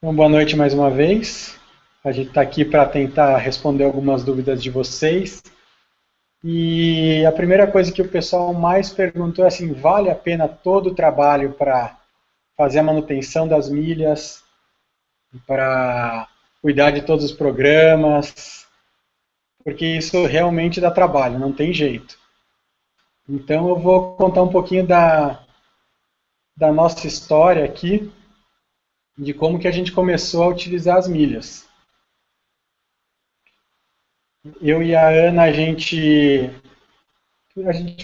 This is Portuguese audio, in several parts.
Então, boa noite mais uma vez. A gente está aqui para tentar responder algumas dúvidas de vocês. E a primeira coisa que o pessoal mais perguntou é assim, vale a pena todo o trabalho para fazer a manutenção das milhas, para cuidar de todos os programas, porque isso realmente dá trabalho, não tem jeito. Então eu vou contar um pouquinho da nossa história aqui, de como que a gente começou a utilizar as milhas. Eu e a Ana, a gente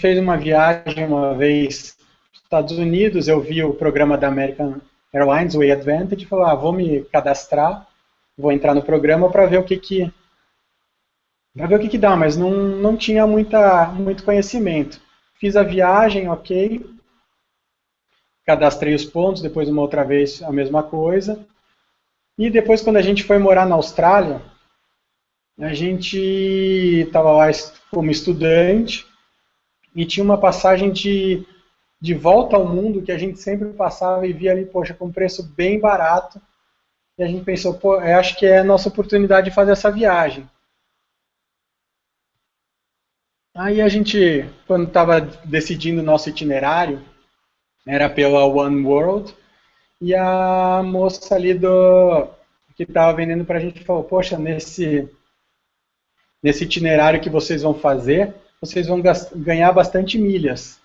fez uma viagem uma vez nos Estados Unidos, eu vi o programa da American Airlines, o Way Advantage, e falei, vou me cadastrar, vou entrar no programa para ver o que dá, mas não tinha muito conhecimento. Fiz a viagem, ok, cadastrei os pontos, depois uma outra vez a mesma coisa, e depois quando a gente foi morar na Austrália, a gente estava lá como estudante, e tinha uma passagem de volta ao mundo que a gente sempre passava e via ali, poxa, com um preço bem barato. E a gente pensou, pô, eu acho que é a nossa oportunidade de fazer essa viagem. Aí a gente, quando estava decidindo o nosso itinerário, era pela One World, e a moça ali que estava vendendo para a gente falou, poxa, nesse itinerário que vocês vão fazer, vocês vão ganhar bastante milhas.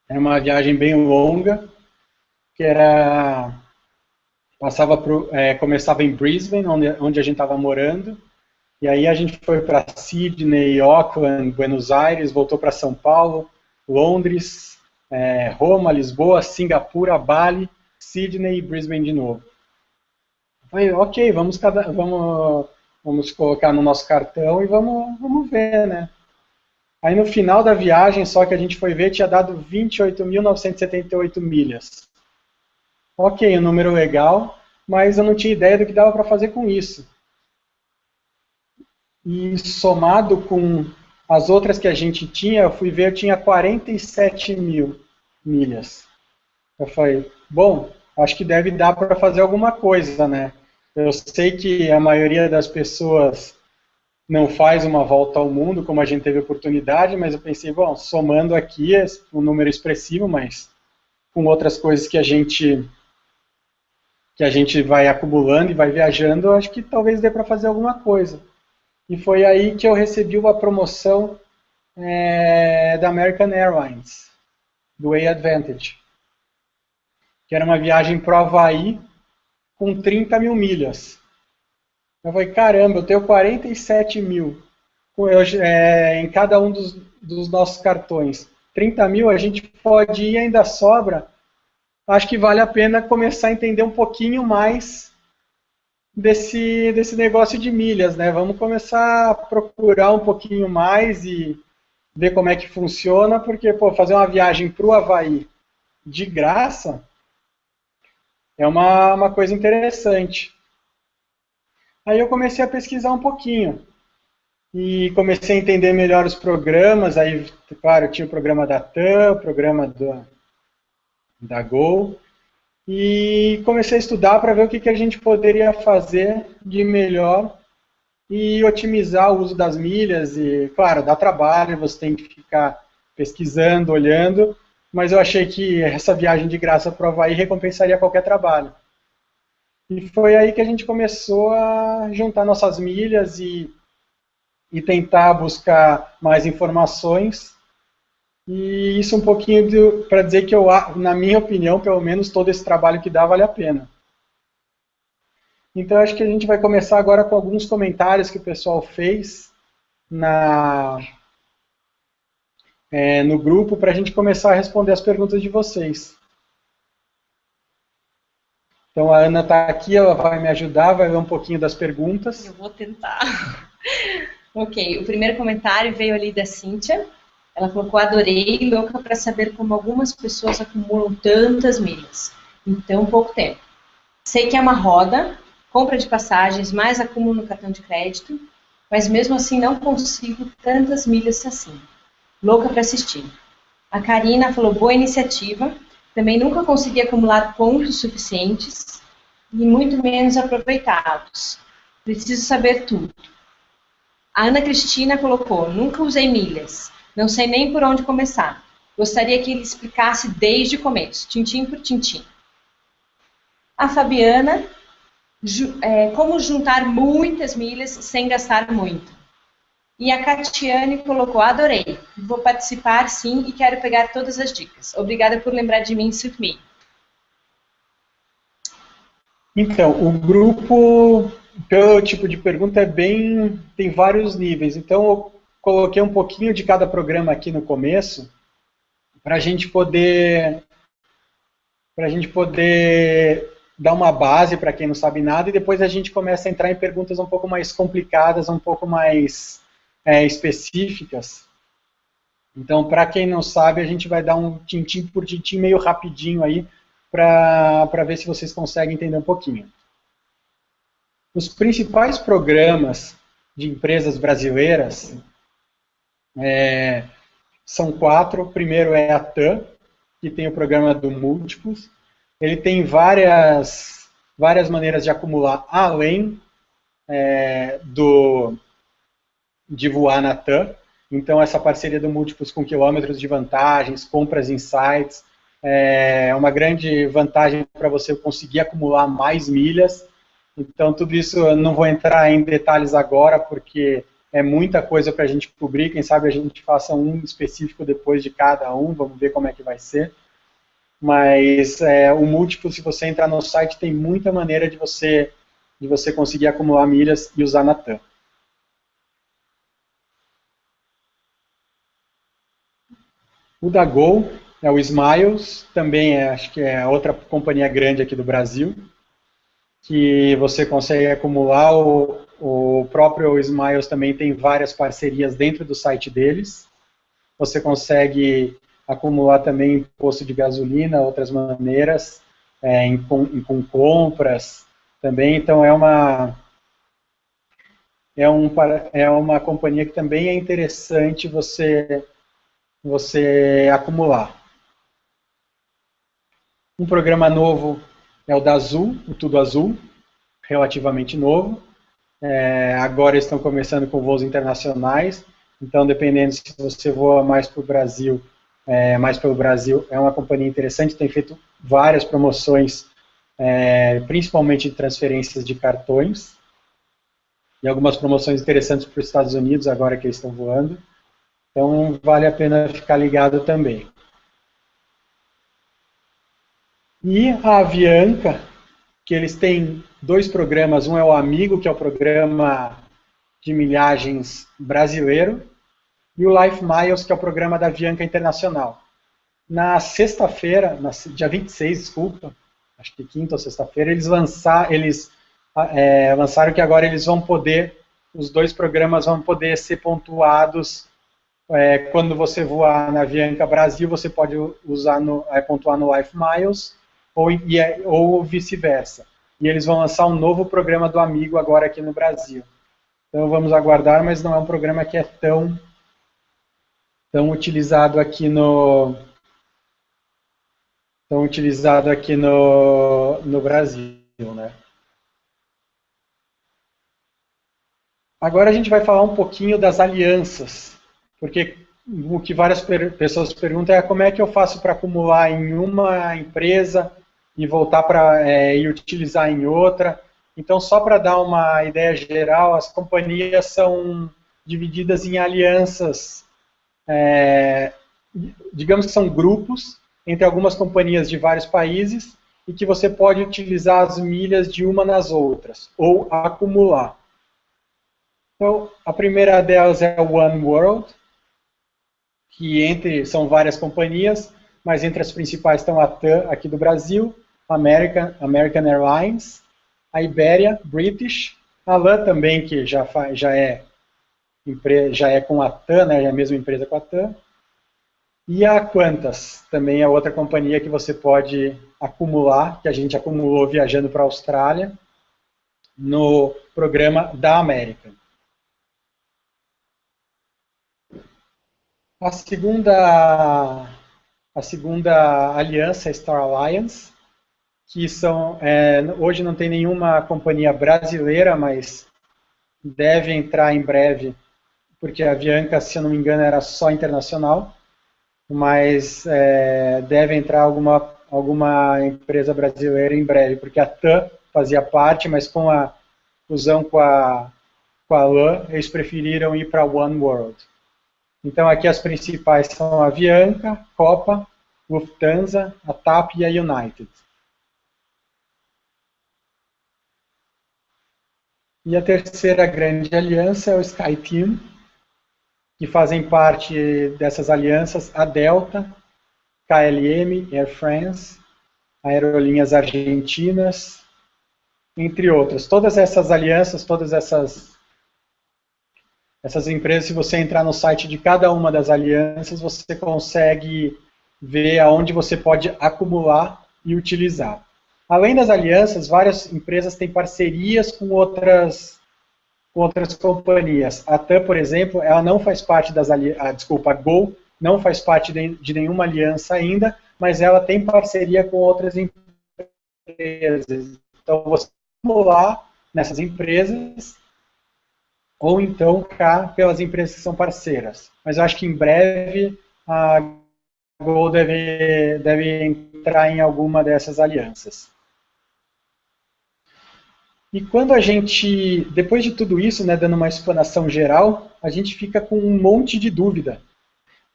Era uma viagem bem longa, que começava em Brisbane, onde a gente estava morando, e aí a gente foi para Sydney, Auckland, Buenos Aires, voltou para São Paulo, Londres, Roma, Lisboa, Singapura, Bali, Sydney e Brisbane de novo. Falei, ok, vamos colocar no nosso cartão e vamos ver, né? Aí no final da viagem, só que a gente foi ver, tinha dado 28.978 milhas. Ok, um número legal, mas eu não tinha ideia do que dava para fazer com isso. E somado com as outras que a gente tinha, eu fui ver, eu tinha 47 mil milhas. Eu falei, bom, acho que deve dar para fazer alguma coisa, né? Eu sei que a maioria das pessoas não faz uma volta ao mundo, como a gente teve oportunidade, mas eu pensei, bom, somando aqui é um número expressivo, mas com outras coisas que a gente vai acumulando e vai viajando, eu acho que talvez dê para fazer alguma coisa. E foi aí que eu recebi uma promoção da American Airlines, do Way Advantage, que era uma viagem para o Havaí com 30 mil milhas. Eu falei, caramba, eu tenho 47 mil em cada um dos nossos cartões. 30 mil a gente pode ir e ainda sobra. Acho que vale a pena começar a entender um pouquinho mais desse negócio de milhas, né? Vamos começar a procurar um pouquinho mais e ver como é que funciona, porque pô, fazer uma viagem para o Havaí de graça é uma coisa interessante. Aí eu comecei a pesquisar um pouquinho e comecei a entender melhor os programas. Aí, claro, tinha o programa da TAM, o programa da Gol, e comecei a estudar para ver o que a gente poderia fazer de melhor e otimizar o uso das milhas. E, claro, dá trabalho, você tem que ficar pesquisando, olhando, mas eu achei que essa viagem de graça para o Havaí recompensaria qualquer trabalho. E foi aí que a gente começou a juntar nossas milhas e tentar buscar mais informações. E isso um pouquinho para dizer que na minha opinião, pelo menos todo esse trabalho que dá vale a pena. Então acho que a gente vai começar agora com alguns comentários que o pessoal fez no grupo para a gente começar a responder as perguntas de vocês. Então a Ana está aqui, ela vai me ajudar, vai ler um pouquinho das perguntas. Eu vou tentar. Ok, o primeiro comentário veio ali da Cíntia. Ela colocou, adorei, louca para saber como algumas pessoas acumulam tantas milhas em tão pouco tempo. Sei que é uma roda, compra de passagens, mais acúmulo no cartão de crédito, mas mesmo assim não consigo tantas milhas assim. Louca para assistir. A Karina falou, boa iniciativa. Também nunca consegui acumular pontos suficientes. e muito menos aproveitá-los. Preciso saber tudo. A Ana Cristina colocou, nunca usei milhas, não sei nem por onde começar. Gostaria que ele explicasse desde o começo, tintim por tintim. A Fabiana, como juntar muitas milhas sem gastar muito. E a Catiane colocou, adorei, vou participar sim e quero pegar todas as dicas. Obrigada por lembrar de mim, Sufmi. Então, o grupo, pelo tipo de pergunta, tem vários níveis. Então, eu coloquei um pouquinho de cada programa aqui no começo, para a gente poder dar uma base para quem não sabe nada, e depois a gente começa a entrar em perguntas um pouco mais complicadas, um pouco mais específicas. Então, para quem não sabe, a gente vai dar um tintim por tintim meio rapidinho aí, para ver se vocês conseguem entender um pouquinho. Os principais programas de empresas brasileiras são 4. O primeiro é a TAM, que tem o programa do Múltiplos. Ele tem várias maneiras de acumular, além de voar na TAM. Então, essa parceria do Múltiplos com quilômetros de vantagens, compras em sites, é uma grande vantagem para você conseguir acumular mais milhas. Então, tudo isso eu não vou entrar em detalhes agora, porque é muita coisa para a gente cobrir. Quem sabe a gente faça um específico depois de cada um, vamos ver como é que vai ser. Mas o Múltiplo, se você entrar no site, tem muita maneira de você conseguir acumular milhas e usar na TAM. O da Gol é o Smiles, também acho que é outra companhia grande aqui do Brasil, que você consegue acumular. O próprio Smiles também tem várias parcerias dentro do site deles. Você consegue acumular também em posto de gasolina, outras maneiras, com compras também. Então, é uma companhia que também é interessante você acumular. Um programa novo é o da Azul, o Tudo Azul, relativamente novo. Agora estão começando com voos internacionais, então dependendo se você voa mais pelo Brasil, é uma companhia interessante, tem feito várias promoções, principalmente de transferências de cartões, e algumas promoções interessantes para os Estados Unidos, agora que eles estão voando. Então, vale a pena ficar ligado também. E a Avianca, que eles têm 2 programas, um é o Amigo, que é o programa de milhagens brasileiro, e o Life Miles, que é o programa da Avianca Internacional. Na sexta-feira, dia 26, desculpa, acho que quinta ou sexta-feira, eles lançaram que agora eles vão poder, os 2 programas vão poder ser pontuados. Quando você voar na Avianca Brasil, você pode pontuar no Life Miles, ou vice-versa. E eles vão lançar um novo programa do Amigo agora aqui no Brasil. Então vamos aguardar, mas não é um programa que é tão utilizado aqui no Brasil, né? Agora a gente vai falar um pouquinho das alianças, porque o que várias pessoas perguntam é como é que eu faço para acumular em uma empresa e voltar e utilizar em outra. Então, só para dar uma ideia geral, as companhias são divididas em alianças, digamos que são grupos entre algumas companhias de vários países e que você pode utilizar as milhas de uma nas outras, ou acumular. Então, a primeira delas é o One World, que são várias companhias, mas entre as principais estão a TAM, aqui do Brasil, American Airlines, a Iberia, British, a LAN também, que já é com a TAM, né, é a mesma empresa com a TAM, e a Qantas, também é outra companhia que você pode acumular, que a gente acumulou viajando para a Austrália, no programa da América. A segunda aliança é a Star Alliance, que são, hoje não tem nenhuma companhia brasileira, mas deve entrar em breve, porque a Avianca, se eu não me engano, era só internacional, mas deve entrar alguma empresa brasileira em breve, porque a TAM fazia parte, mas com a fusão com a LAN, eles preferiram ir para One World. Então aqui as principais são a Avianca, Copa, Lufthansa, a TAP e a United. E a terceira grande aliança é o SkyTeam, que fazem parte dessas alianças a Delta, KLM, Air France, Aerolíneas Argentinas, entre outras. Todas essas alianças, todas essas empresas, se você entrar no site de cada uma das alianças, você consegue ver aonde você pode acumular e utilizar. Além das alianças, várias empresas têm parcerias com outras companhias. A TAM, por exemplo, ela não faz parte das alianças, a Gol não faz parte de nenhuma aliança ainda, mas ela tem parceria com outras empresas. Então, você pode acumular nessas empresas, ou então cá pelas empresas que são parceiras. Mas eu acho que em breve a Gol deve entrar em alguma dessas alianças. E quando a gente, depois de tudo isso, né, dando uma explanação geral, a gente fica com um monte de dúvida.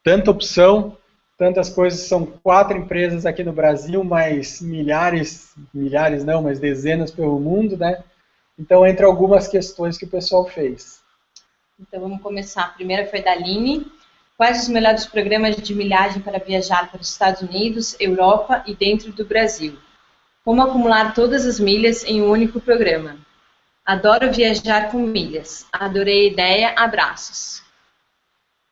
Tanta opção, tantas coisas, são 4 empresas aqui no Brasil, mas milhares não, mas dezenas pelo mundo, né? Então, entre algumas questões que o pessoal fez. Então, vamos começar. A primeira foi da Aline. Quais os melhores programas de milhagem para viajar para os Estados Unidos, Europa e dentro do Brasil? Como acumular todas as milhas em um único programa? Adoro viajar com milhas. Adorei a ideia. Abraços.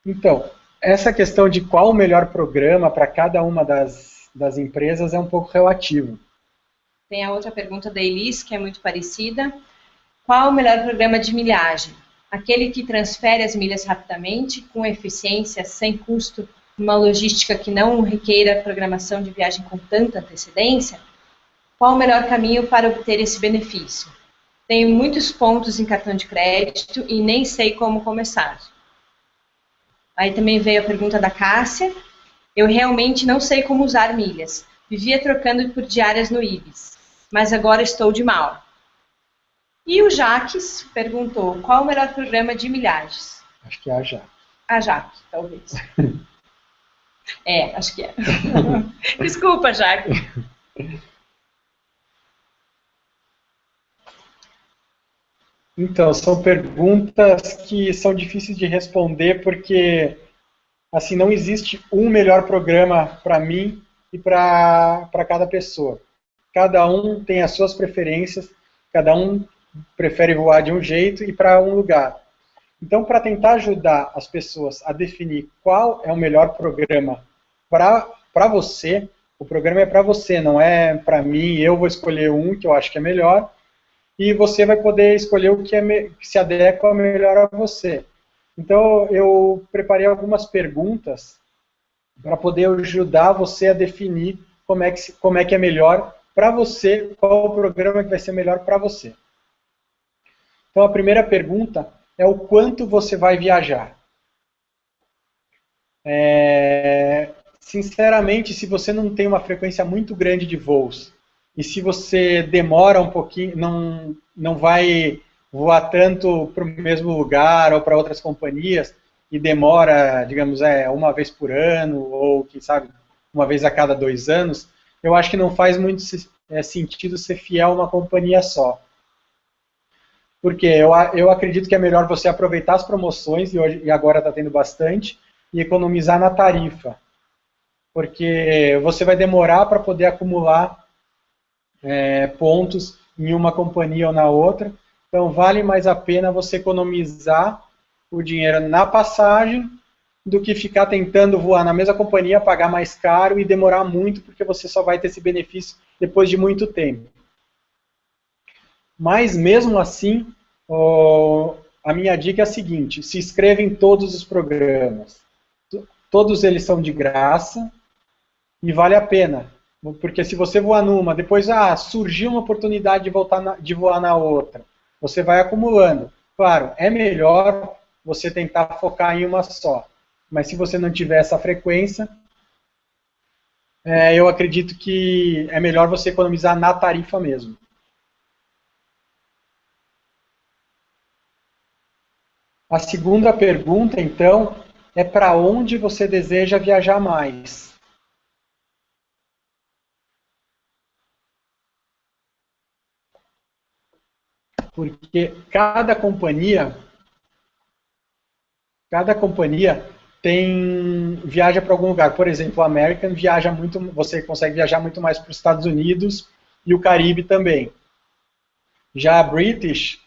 Então, essa questão de qual o melhor programa para cada uma das empresas é um pouco relativo. Tem a outra pergunta da Elis, que é muito parecida. Qual o melhor programa de milhagem? Aquele que transfere as milhas rapidamente, com eficiência, sem custo, uma logística que não requeira programação de viagem com tanta antecedência? Qual o melhor caminho para obter esse benefício? Tenho muitos pontos em cartão de crédito e nem sei como começar. Aí também veio a pergunta da Cássia. Eu realmente não sei como usar milhas. Vivia trocando por diárias no Ibis, mas agora estou de mal. E o Jaques perguntou, qual o melhor programa de milhagens? Acho que é a Jaque. A Jaque, talvez. Acho que é. Desculpa, Jaque. Então, são perguntas que são difíceis de responder porque assim, não existe um melhor programa para mim e para cada pessoa. Cada um tem as suas preferências, cada um prefere voar de um jeito e para um lugar. Então, para tentar ajudar as pessoas a definir qual é o melhor programa para você, o programa é para você, não é para mim, eu vou escolher um que eu acho que é melhor, e você vai poder escolher o que se adequa melhor a você. Então, eu preparei algumas perguntas para poder ajudar você a definir como é que é melhor para você, qual o programa que vai ser melhor para você. Então, a primeira pergunta é o quanto você vai viajar. Sinceramente, se você não tem uma frequência muito grande de voos, e se você demora um pouquinho, não vai voar tanto para o mesmo lugar ou para outras companhias, e demora, digamos, uma vez por ano, ou, quem sabe, uma vez a cada 2 anos, eu acho que não faz muito sentido ser fiel a uma companhia só. Porque eu acredito que é melhor você aproveitar as promoções, e agora está tendo bastante, e economizar na tarifa. Porque você vai demorar para poder acumular pontos em uma companhia ou na outra. Então, vale mais a pena você economizar o dinheiro na passagem do que ficar tentando voar na mesma companhia, pagar mais caro e demorar muito, porque você só vai ter esse benefício depois de muito tempo. Mas, mesmo assim, a minha dica é a seguinte: se inscreva em todos os programas. Todos eles são de graça e vale a pena. Porque se você voar numa, depois surgiu uma oportunidade de voar na outra, você vai acumulando. Claro, é melhor você tentar focar em uma só. Mas se você não tiver essa frequência, eu acredito que é melhor você economizar na tarifa mesmo. A segunda pergunta, então, é para onde você deseja viajar mais? Porque cada companhia viaja para algum lugar. Por exemplo, a American viaja muito, você consegue viajar muito mais para os Estados Unidos e o Caribe também. Já a British,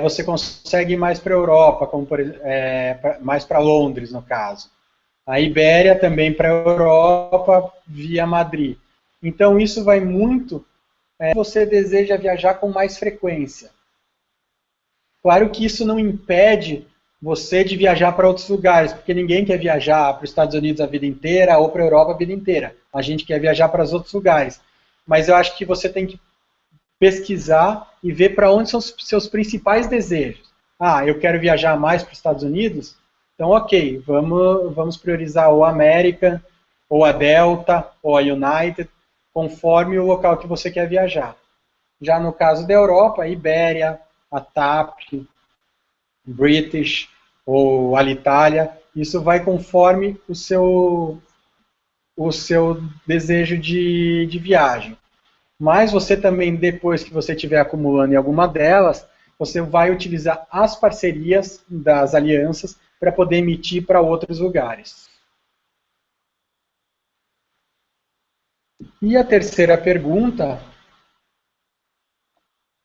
você consegue ir mais para a Europa, como mais para Londres, no caso. A Ibéria também para a Europa, via Madrid. Então, isso vai muito... você deseja viajar com mais frequência. Claro que isso não impede você de viajar para outros lugares, porque ninguém quer viajar para os Estados Unidos a vida inteira ou para a Europa a vida inteira. A gente quer viajar para os outros lugares. Mas eu acho que você tem que pesquisar e ver para onde são os seus principais desejos. Eu quero viajar mais para os Estados Unidos? Então, ok, vamos priorizar ou a American, ou a Delta, ou a United, conforme o local que você quer viajar. Já no caso da Europa, a Ibéria, a TAP, British ou Alitalia, isso vai conforme o seu desejo de viagem. Mas você também, depois que você estiver acumulando em alguma delas, você vai utilizar as parcerias das alianças para poder emitir para outros lugares. E a terceira pergunta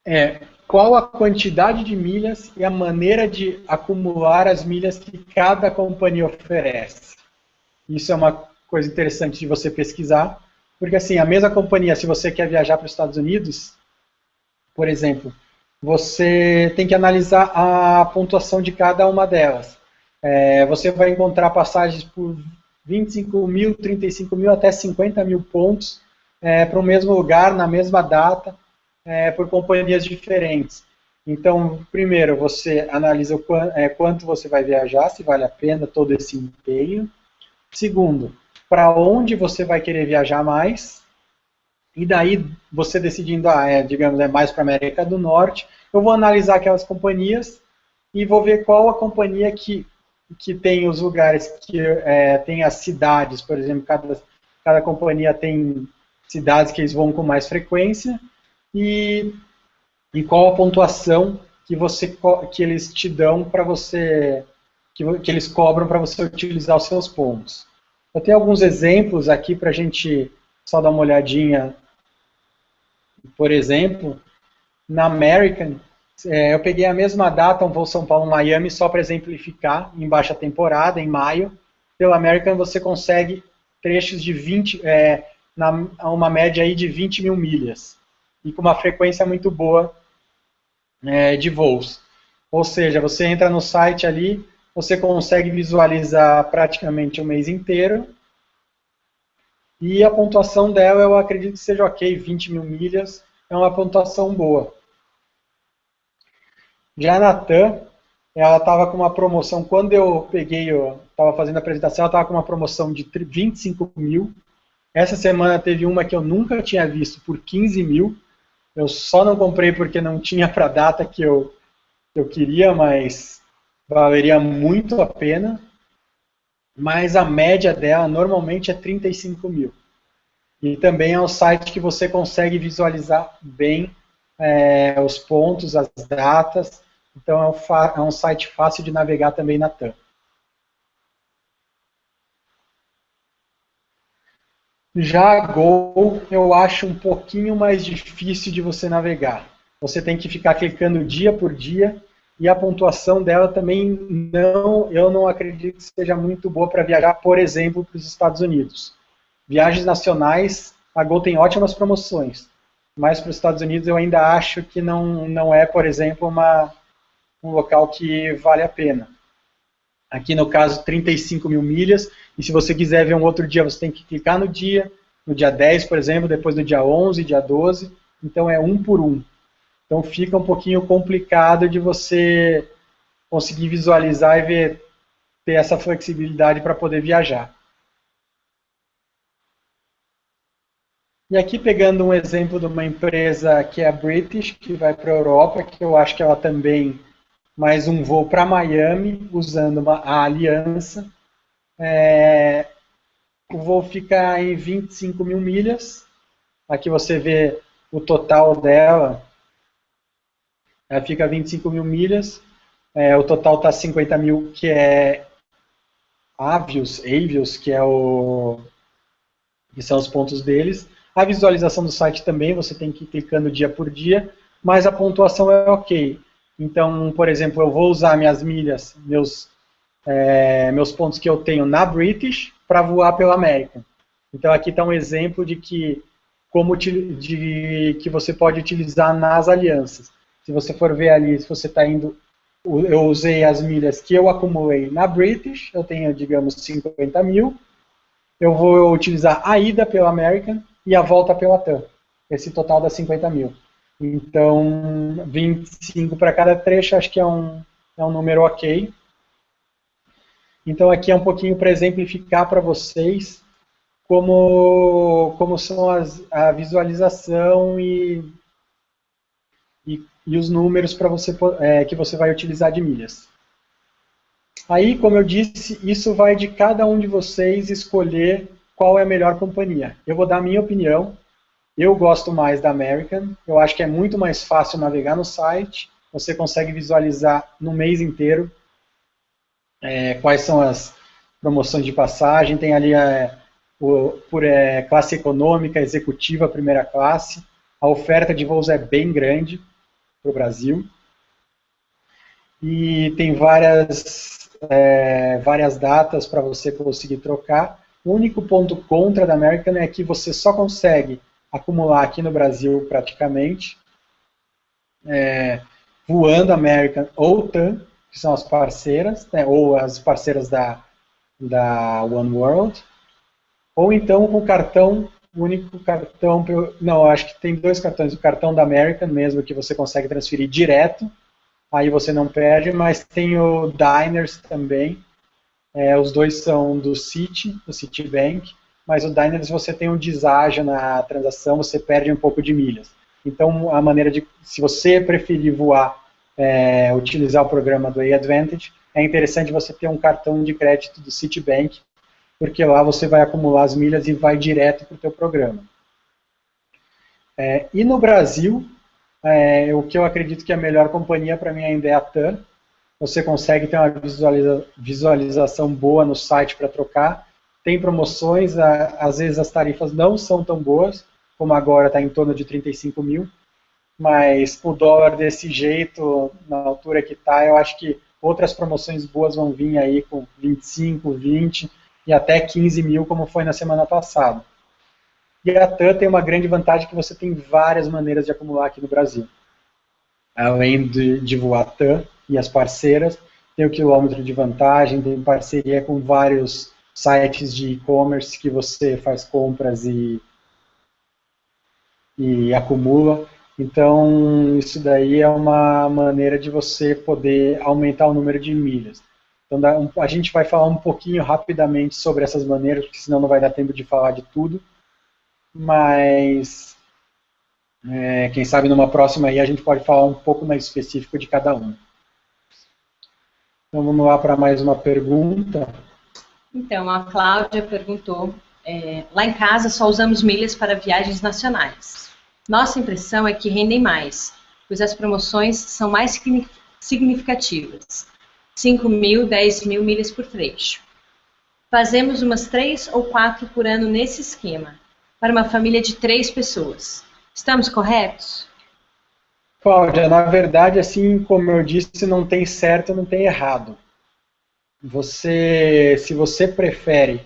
é: qual a quantidade de milhas e a maneira de acumular as milhas que cada companhia oferece? Isso é uma coisa interessante de você pesquisar, porque assim, a mesma companhia, se você quer viajar para os Estados Unidos, por exemplo, você tem que analisar a pontuação de cada uma delas. Você vai encontrar passagens por 25 mil, 35 mil, até 50 mil pontos para o mesmo lugar, na mesma data, por companhias diferentes. Então, primeiro, você analisa quanto você vai viajar, se vale a pena todo esse empenho. Segundo, para onde você vai querer viajar mais. E daí, você decidindo, digamos, mais para a América do Norte, eu vou analisar aquelas companhias e vou ver qual a companhia que tem os lugares, que tem as cidades, por exemplo, cada companhia tem cidades que eles vão com mais frequência, e qual a pontuação que eles te dão para você, que eles cobram para você utilizar os seus pontos. Eu tenho alguns exemplos aqui para a gente só dar uma olhadinha. Por exemplo, na American, eu peguei a mesma data, um voo São Paulo-Miami, só para exemplificar, em baixa temporada, em maio. Pela American você consegue trechos de 20, uma média aí de 20 mil milhas, e com uma frequência muito boa de voos. Ou seja, você entra no site ali, você consegue visualizar praticamente o mês inteiro, e a pontuação dela, eu acredito que seja ok, 20 mil milhas, é uma pontuação boa. Já a Latam, ela estava com uma promoção, quando eu estava fazendo a apresentação, ela estava com uma promoção de 25 mil. Essa semana teve uma que eu nunca tinha visto, por 15 mil. Eu só não comprei porque não tinha para a data que eu queria, mas valeria muito a pena. Mas a média dela normalmente é 35 mil. E também é um site que você consegue visualizar bem os pontos, as datas. Então é um site fácil de navegar também na TAM. Já a Gol eu acho um pouquinho mais difícil de você navegar. Você tem que ficar clicando dia por dia, e a pontuação dela também eu não acredito que seja muito boa para viajar, por exemplo, para os Estados Unidos. Viagens nacionais, a Gol tem ótimas promoções, mas para os Estados Unidos eu ainda acho que não é, por exemplo, um local que vale a pena. Aqui no caso, 35 mil milhas, e se você quiser ver um outro dia, você tem que clicar no dia, no dia 10, por exemplo, depois no dia 11, dia 12, então é um por um. Então fica um pouquinho complicado de você conseguir visualizar e ver, ter essa flexibilidade para poder viajar. E aqui pegando um exemplo de uma empresa que é a British, que vai para a Europa, que eu acho que ela também mais um voo para Miami, usando a aliança. O voo fica em 25 mil milhas. Aqui você vê o total dela. Ela fica 25 mil milhas. O total está 50 mil, que é Avios, que são os pontos deles. A visualização do site também, você tem que ir clicando dia por dia, mas a pontuação é ok. Então, por exemplo, eu vou usar minhas milhas, meus pontos que eu tenho na British para voar pela American. Então aqui está um exemplo de que você pode utilizar nas alianças. Se você for ver ali, se você está indo, eu usei as milhas que eu acumulei na British, eu tenho, digamos, 50 mil, eu vou utilizar a ida pela American e a volta pela TAM. Esse total dá 50 mil. Então, 25 para cada trecho, acho que é um número ok. Então, aqui é um pouquinho para exemplificar para vocês como são a visualização e os números para você, que você vai utilizar de milhas. Aí, como eu disse, isso vai de cada um de vocês escolher qual é a melhor companhia. Eu vou dar a minha opinião. Eu gosto mais da American. Eu acho que é muito mais fácil navegar no site. Você consegue visualizar no mês inteiro quais são as promoções de passagem. Tem ali classe econômica, executiva, primeira classe. A oferta de voos é bem grande para o Brasil. E tem várias datas para você conseguir trocar. O único ponto contra da American é que você só consegue acumular aqui no Brasil praticamente, voando American ou TAM, que são as parceiras, né, ou as parceiras da One World, ou então com o cartão, o único cartão, não, acho que tem dois cartões, o cartão da American mesmo, que você consegue transferir direto, aí você não perde, mas tem o Diners também, os dois são do Citibank, mas o Diners você tem um deságio na transação, você perde um pouco de milhas. Então, a maneira se você preferir voar, utilizar o programa do AAdvantage, é interessante você ter um cartão de crédito do Citibank, porque lá você vai acumular as milhas e vai direto para o teu programa. E no Brasil, o que eu acredito que é a melhor companhia para mim ainda é a TAM. Você consegue ter uma visualização boa no site para trocar. Tem promoções, às vezes as tarifas não são tão boas, como agora está em torno de 35 mil, mas o dólar desse jeito, na altura que está, eu acho que outras promoções boas vão vir aí com 25, 20 e até 15 mil, como foi na semana passada. E a TAM tem uma grande vantagem que você tem várias maneiras de acumular aqui no Brasil. Além de voar TAM e as parceiras, tem o quilômetro de vantagem, tem parceria com vários sites de e-commerce que você faz compras e acumula. Então, isso daí é uma maneira de você poder aumentar o número de milhas. Então, a gente vai falar um pouquinho rapidamente sobre essas maneiras, porque senão não vai dar tempo de falar de tudo. Mas, quem sabe numa próxima aí a gente pode falar um pouco mais específico de cada um. Então, vamos lá para mais uma pergunta. Então, a Cláudia perguntou, lá em casa só usamos milhas para viagens nacionais. Nossa impressão é que rendem mais, pois as promoções são mais significativas. 5 mil, 10 mil milhas por trecho. Fazemos umas 3 ou 4 por ano nesse esquema, para uma família de 3 pessoas. Estamos corretos? Cláudia, na verdade, assim como eu disse, não tem certo, não tem errado. Se você prefere,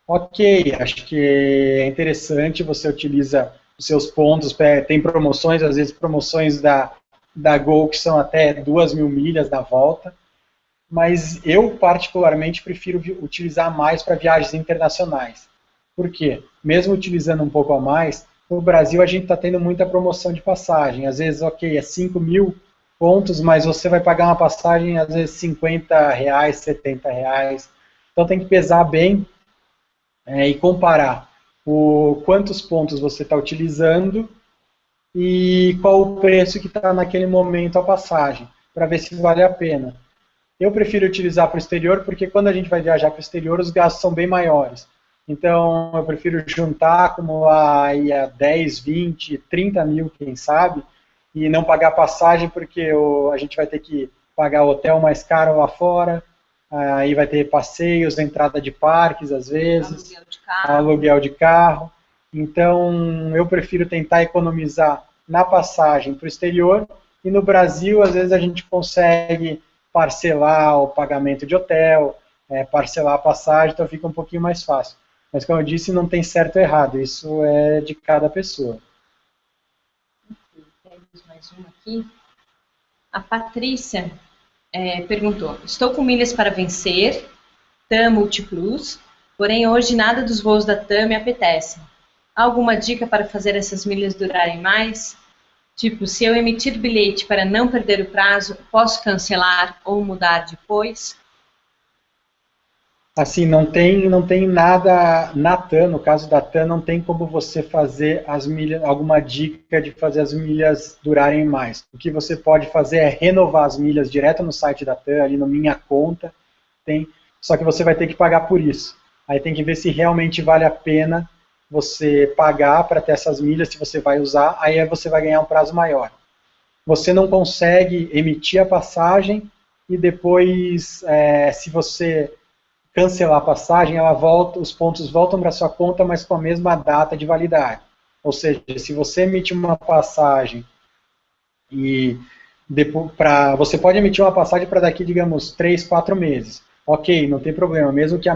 ok, acho que é interessante, você utiliza os seus pontos, tem promoções, às vezes promoções da Gol que são até 2 mil milhas da volta, mas eu particularmente prefiro utilizar mais para viagens internacionais. Por quê? Mesmo utilizando um pouco a mais, no Brasil a gente está tendo muita promoção de passagem. Às vezes, ok, é 5.000 pontos, mas você vai pagar uma passagem, às vezes, R$ 50, R$ 70. Então tem que pesar bem e comparar quantos pontos você está utilizando e qual o preço que está naquele momento a passagem, para ver se vale a pena. Eu prefiro utilizar para o exterior, porque quando a gente vai viajar para o exterior, os gastos são bem maiores. Então, eu prefiro juntar, acumular aí a 10, 20, 30 mil, quem sabe, e não pagar passagem, porque a gente vai ter que pagar o hotel mais caro lá fora, aí vai ter passeios, entrada de parques, às vezes, aluguel de carro. Então, eu prefiro tentar economizar na passagem para o exterior, e no Brasil, às vezes, a gente consegue parcelar o pagamento de hotel, parcelar a passagem, então fica um pouquinho mais fácil. Mas, como eu disse, não tem certo ou errado, isso é de cada pessoa. Temos mais uma aqui. A Patrícia perguntou: estou com milhas para vencer, TAM Multiplus, porém hoje nada dos voos da TAM me apetece. Há alguma dica para fazer essas milhas durarem mais? Tipo, se eu emitir bilhete para não perder o prazo, posso cancelar ou mudar depois? Assim, não tem nada na TAM, no caso da TAM, não tem como você fazer as milhas, alguma dica de fazer as milhas durarem mais. O que você pode fazer é renovar as milhas direto no site da TAM, ali no Minha Conta, só que você vai ter que pagar por isso. Aí tem que ver se realmente vale a pena você pagar para ter essas milhas, se você vai usar, aí você vai ganhar um prazo maior. Você não consegue emitir a passagem e depois, se você cancelar a passagem, os pontos voltam para sua conta, mas com a mesma data de validade. Ou seja, se você emitir uma passagem você pode emitir uma passagem para daqui, digamos, 3, 4 meses. Ok, não tem problema. Mesmo que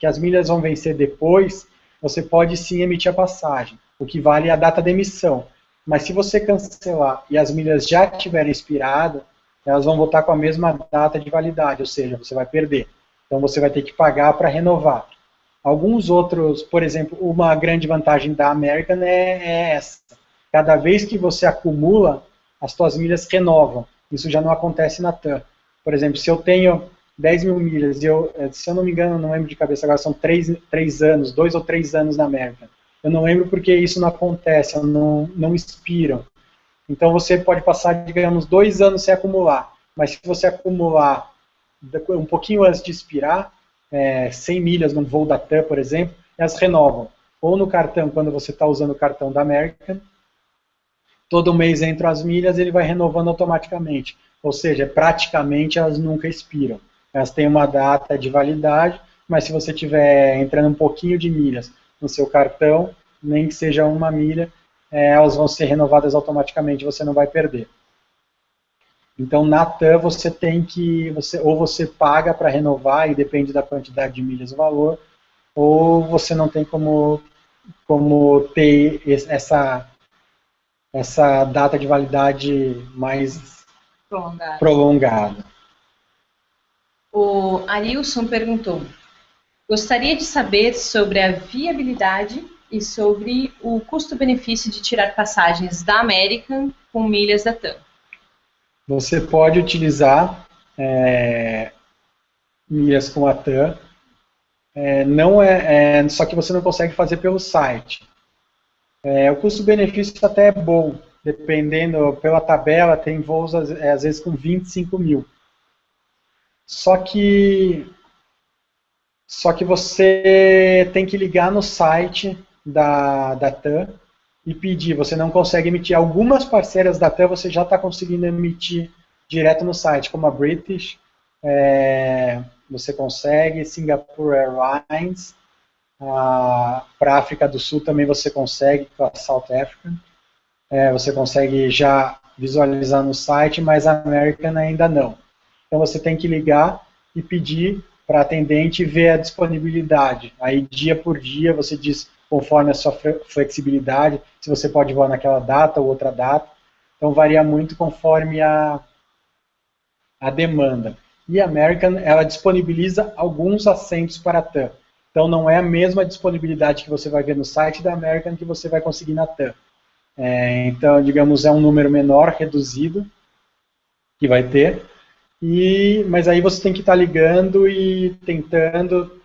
as milhas vão vencer depois, você pode sim emitir a passagem. O que vale é a data de emissão. Mas se você cancelar e as milhas já estiverem expiradas, elas vão voltar com a mesma data de validade, ou seja, você vai perder. Então você vai ter que pagar para renovar. Alguns outros, por exemplo, uma grande vantagem da American é essa. Cada vez que você acumula, as suas milhas renovam. Isso já não acontece na TAM. Por exemplo, se eu tenho 10.000 milhas, se eu não me engano, não lembro de cabeça agora, são 3 anos, 2 ou 3 anos na American. Eu não lembro porque isso não acontece, não expiram. Então você pode passar, digamos, 2 anos sem acumular. Mas se você acumular um pouquinho antes de expirar, 100 milhas no voo da TAM, por exemplo, elas renovam. Ou no cartão, quando você está usando o cartão da American, todo mês entram as milhas, ele vai renovando automaticamente. Ou seja, praticamente elas nunca expiram. Elas têm uma data de validade, mas se você tiver entrando um pouquinho de milhas no seu cartão, nem que seja uma milha, elas vão ser renovadas automaticamente, você não vai perder. Então, na TAM, você tem que, ou você paga para renovar, e depende da quantidade de milhas o valor, ou você não tem como ter essa data de validade mais prolongada. O Arilson perguntou: gostaria de saber sobre a viabilidade e sobre o custo-benefício de tirar passagens da American com milhas da TAM. Você pode utilizar milhas com a TAM, só que você não consegue fazer pelo site. O custo-benefício até é bom, dependendo, pela tabela, tem voos às vezes com 25 mil. Só que você tem que ligar no site da TAM e pedir. Você não consegue emitir. Algumas parceiras da TAM você já está conseguindo emitir direto no site, como a British, você consegue, Singapore Airlines, para a África do Sul também você consegue, com a South African, você consegue já visualizar no site, mas a American ainda não. Então você tem que ligar e pedir para a atendente ver a disponibilidade. Aí dia por dia você diz, conforme a sua flexibilidade, se você pode voar naquela data ou outra data. Então varia muito conforme a demanda. E a American, ela disponibiliza alguns assentos para a TAM. Então não é a mesma disponibilidade que você vai ver no site da American que você vai conseguir na TAM. Então, digamos, é um número menor, reduzido, que vai ter, mas aí você tem que estar ligando e tentando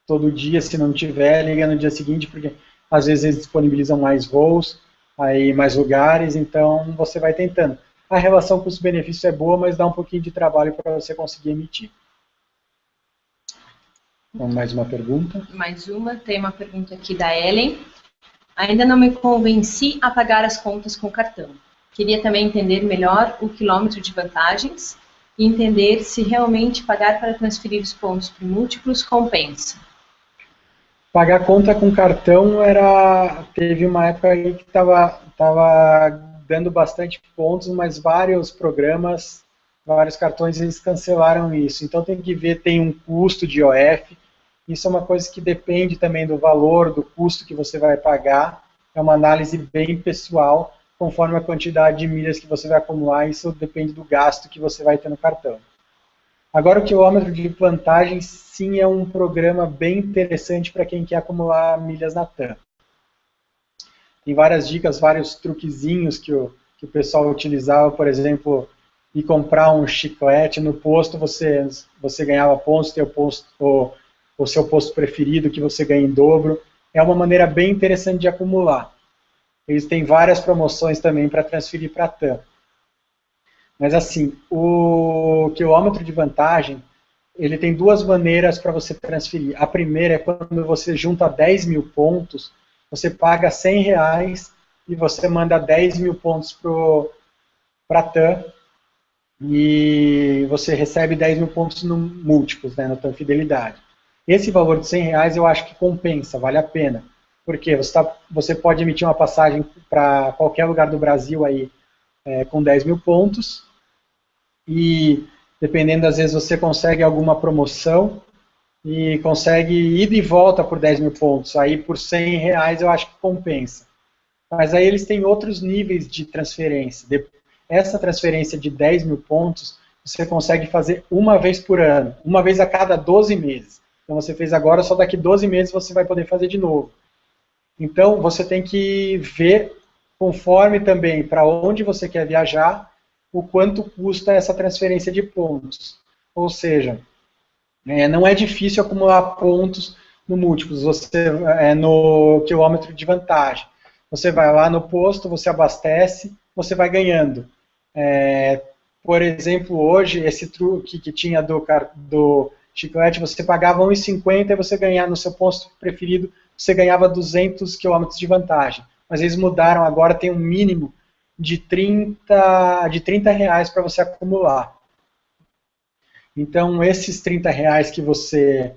todo dia, se não tiver, liga no dia seguinte, porque às vezes eles disponibilizam mais voos, aí mais lugares, então você vai tentando. A relação custo-benefício é boa, mas dá um pouquinho de trabalho para você conseguir emitir. Então, mais uma pergunta? Mais uma, tem uma pergunta aqui da Ellen. Ainda não me convenci a pagar as contas com cartão. Queria também entender melhor o quilômetro de vantagens e entender se realmente pagar para transferir os pontos para múltiplos compensa. Pagar conta com cartão teve uma época aí que estava dando bastante pontos, mas vários programas, vários cartões, eles cancelaram isso. Então tem que ver, tem um custo de IOF, isso é uma coisa que depende também do valor, do custo que você vai pagar, é uma análise bem pessoal, conforme a quantidade de milhas que você vai acumular, isso depende do gasto que você vai ter no cartão. Agora, o quilômetro de vantagem, sim, é um programa bem interessante para quem quer acumular milhas na TAM. Tem várias dicas, vários truquezinhos que o pessoal utilizava, por exemplo, ir comprar um chiclete no posto, você ganhava pontos, o seu posto preferido, que você ganha em dobro. É uma maneira bem interessante de acumular. Eles têm várias promoções também para transferir para a TAM. Mas assim, o quilômetro de vantagem, ele tem duas maneiras para você transferir. A primeira é quando você junta 10 mil pontos, você paga R$100 e você manda 10 mil pontos para a TAM e você recebe 10 mil pontos no múltiplos, né, na TAM Fidelidade. Esse valor de R$100 eu acho que compensa, vale a pena. Porque você pode emitir uma passagem para qualquer lugar do Brasil aí, com 10 mil pontos e dependendo, às vezes você consegue alguma promoção e consegue ir e volta por 10 mil pontos. Aí por R$100 eu acho que compensa. Mas aí eles têm outros níveis de transferência. Essa transferência de 10 mil pontos você consegue fazer uma vez por ano, uma vez a cada 12 meses. Então você fez agora, só daqui 12 meses você vai poder fazer de novo. Então, você tem que ver, conforme também para onde você quer viajar, o quanto custa essa transferência de pontos. Ou seja, não é difícil acumular pontos no múltiplos, no quilômetro de vantagem. Você vai lá no posto, você abastece, você vai ganhando. Por exemplo, hoje, esse truque que tinha do chiclete, você pagava R$1,50 e você ganhava no seu posto preferido, você ganhava 200 km de vantagem. Mas eles mudaram, agora tem um mínimo de 30 reais para você acumular. Então, esses 30 reais que você...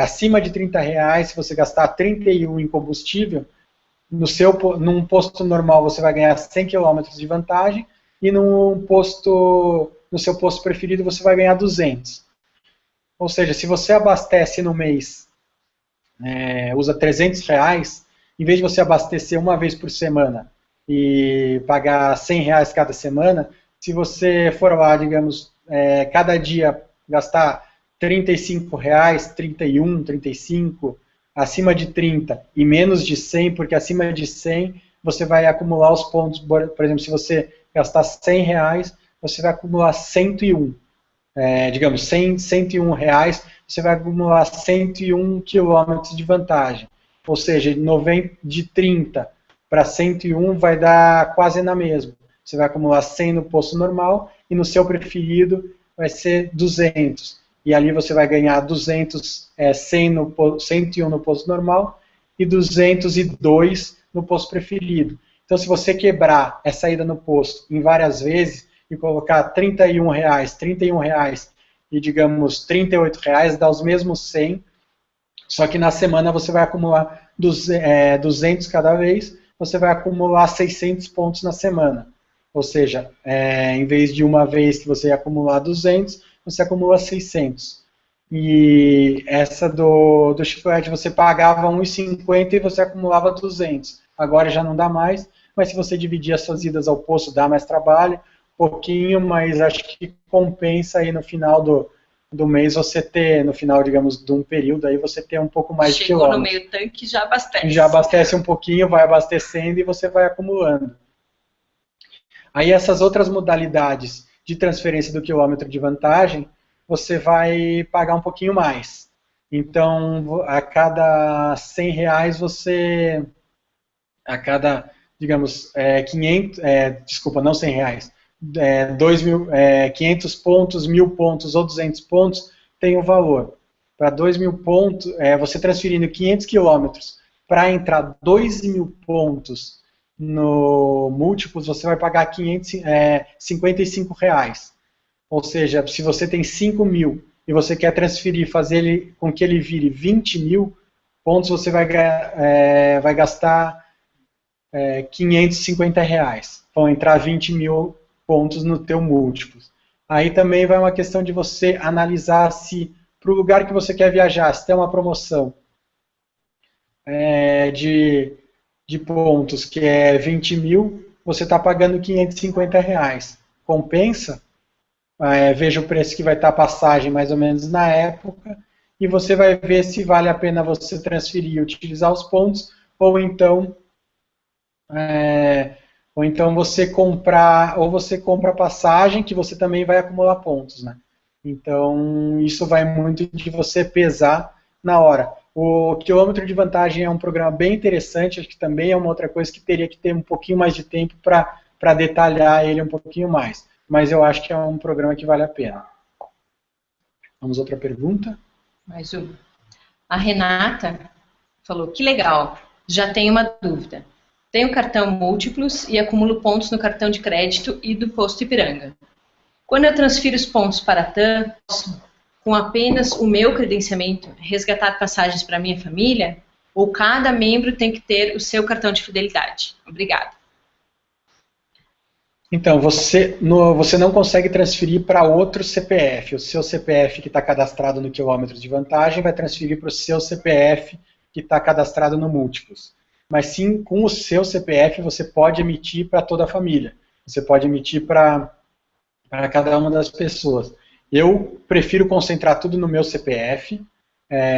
acima de 30 reais, se você gastar 31 em combustível, num posto normal você vai ganhar 100 km de vantagem e no seu posto preferido você vai ganhar 200. Ou seja, se você abastece no mês, usa 300 reais, em vez de você abastecer uma vez por semana e pagar 100 reais cada semana, se você for lá, digamos, cada dia gastar 35 reais, 31, 35, acima de 30 e menos de 100, porque acima de 100 você vai acumular os pontos, por exemplo, se você gastar 100 reais, você vai acumular 101. Digamos, 101 reais, você vai acumular 101 quilômetros de vantagem. Ou seja, de 30 para 101 vai dar quase na mesma. Você vai acumular 100 no posto normal e no seu preferido vai ser 200. E ali você vai ganhar 200, 101 no posto normal e 202 no posto preferido. Então, se você quebrar essa ida no posto em várias vezes, e colocar 31 reais e, digamos, 38 reais, dá os mesmos 100, só que na semana você vai acumular 200 cada vez, você vai acumular 600 pontos na semana. Ou seja, em vez de uma vez que você ia acumular 200, você acumula 600. E essa do chiclete você pagava 1,50 e você acumulava 200. Agora já não dá mais, mas se você dividir as suas idas ao posto, dá mais trabalho, pouquinho, mas acho que compensa aí no final do mês você ter, no final, digamos, de um período, aí você ter um pouco mais de quilômetros. Chegou no meio tanque, já abastece. Já abastece um pouquinho, vai abastecendo e você vai acumulando. Aí essas outras modalidades de transferência do quilômetro de vantagem, você vai pagar um pouquinho mais. Então, a cada R$100 você... A cada, digamos, 500... desculpa, não R$100. 500 pontos, 1.000 pontos ou 200 pontos tem um valor. Para 2.000 pontos, você transferindo 500 quilômetros para entrar 2.000 pontos no múltiplos, você vai pagar R$55. Ou seja, se você tem 5.000 e você quer transferir, fazer ele com que ele vire 20.000 pontos, você vai gastar R$550. Vão entrar 20.000 pontos no teu múltiplos. Aí também vai uma questão de você analisar se para o lugar que você quer viajar, se tem uma promoção de pontos que é 20.000, você está pagando R$550. Compensa? Veja o preço que vai estar a passagem mais ou menos na época e você vai ver se vale a pena você transferir e utilizar os pontos ou então você compra a passagem que você também vai acumular pontos, né? Então isso vai muito de você pesar na hora. O quilômetro de vantagem é um programa bem interessante, acho que também é uma outra coisa que teria que ter um pouquinho mais de tempo para detalhar ele um pouquinho mais. Mas eu acho que é um programa que vale a pena. Vamos a outra pergunta? Mais uma. A Renata falou, que legal, já tenho uma dúvida. Tenho cartão múltiplos e acumulo pontos no cartão de crédito e do posto Ipiranga. Quando eu transfiro os pontos para a TAM, posso, com apenas o meu credenciamento, resgatar passagens para minha família? Ou cada membro tem que ter o seu cartão de fidelidade? Obrigada. Então, você não consegue transferir para outro CPF. O seu CPF que está cadastrado no quilômetro de vantagem vai transferir para o seu CPF que está cadastrado no múltiplos. Mas sim, com o seu CPF você pode emitir para toda a família. Você pode emitir para cada uma das pessoas. Eu prefiro concentrar tudo no meu CPF.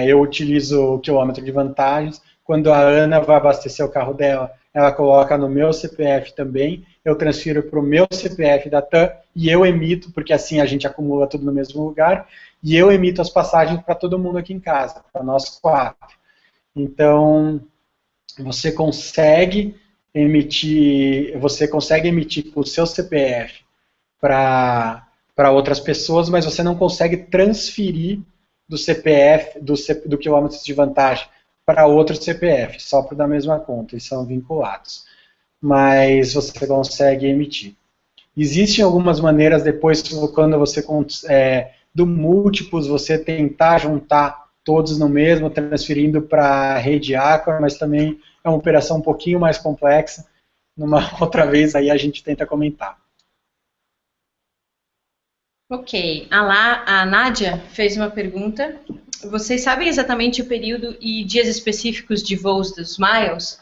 Eu utilizo o quilômetro de vantagens. Quando a Ana vai abastecer o carro dela, ela coloca no meu CPF também. Eu transfiro para o meu CPF da TAM e eu emito, porque assim a gente acumula tudo no mesmo lugar, e eu emito as passagens para todo mundo aqui em casa, para nós 4. Então, você consegue emitir com o seu CPF para outras pessoas, mas você não consegue transferir do CPF, do quilômetro de vantagem, para outro CPF, só para da mesma conta, eles são vinculados. Mas você consegue emitir. Existem algumas maneiras depois, quando você do múltiplos, você tentar juntar todos no mesmo, transferindo para a rede Aqua, mas também é uma operação um pouquinho mais complexa. Numa outra vez aí a gente tenta comentar. Ok, a Nádia fez uma pergunta. Vocês sabem exatamente o período e dias específicos de voos dos Miles?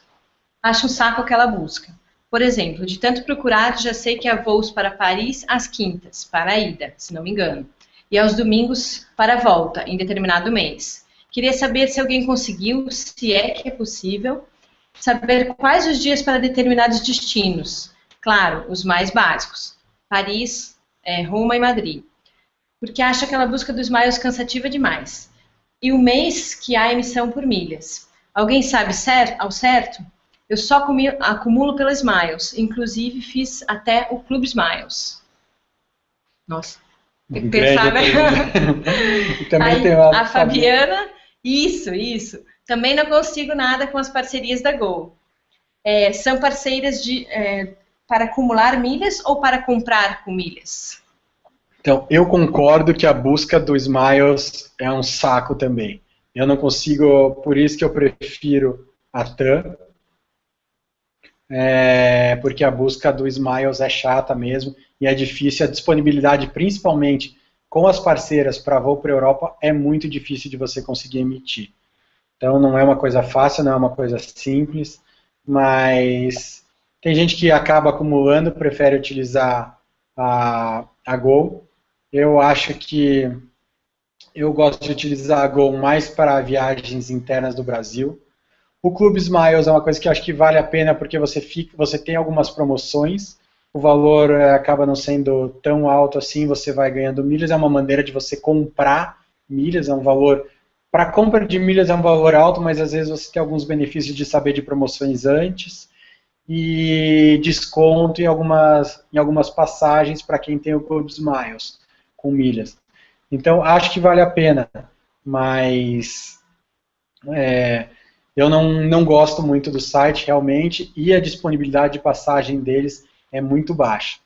Acho um saco aquela busca. Por exemplo, de tanto procurar, já sei que há voos para Paris às quintas, para a ida, se não me engano, e aos domingos para a volta, em determinado mês. Queria saber se alguém conseguiu, se é que é possível, saber quais os dias para determinados destinos. Claro, os mais básicos. Paris, Roma e Madrid. Porque acho aquela busca dos miles cansativa demais. E o mês que há emissão por milhas. Alguém sabe ao certo? Eu só acumulo pelas miles. Inclusive fiz até o Clube Smiles. Nossa, tem que pensar, né? E também aí, tem a Fabiana, isso. Também não consigo nada com as parcerias da Gol. São parceiras para acumular milhas ou para comprar com milhas? Então, eu concordo que a busca do Smiles é um saco também. Eu não consigo, por isso que eu prefiro a TAM, porque a busca do Smiles é chata mesmo e é difícil. A disponibilidade, principalmente com as parceiras para voo para a Europa, é muito difícil de você conseguir emitir. Então, não é uma coisa fácil, não é uma coisa simples, mas tem gente que acaba acumulando, prefere utilizar a Gol. Eu acho que Eu gosto de utilizar a Gol mais para viagens internas do Brasil. O Clube Smiles é uma coisa que eu acho que vale a pena porque você tem algumas promoções, o valor acaba não sendo tão alto assim, você vai ganhando milhas, é uma maneira de você comprar milhas, é um valor, para compra de milhas é um valor alto, mas às vezes você tem alguns benefícios de saber de promoções antes, e desconto em algumas passagens para quem tem o Clube Smiles, com milhas. Então, acho que vale a pena, mas eu não gosto muito do site, realmente, e a disponibilidade de passagem deles é muito baixa.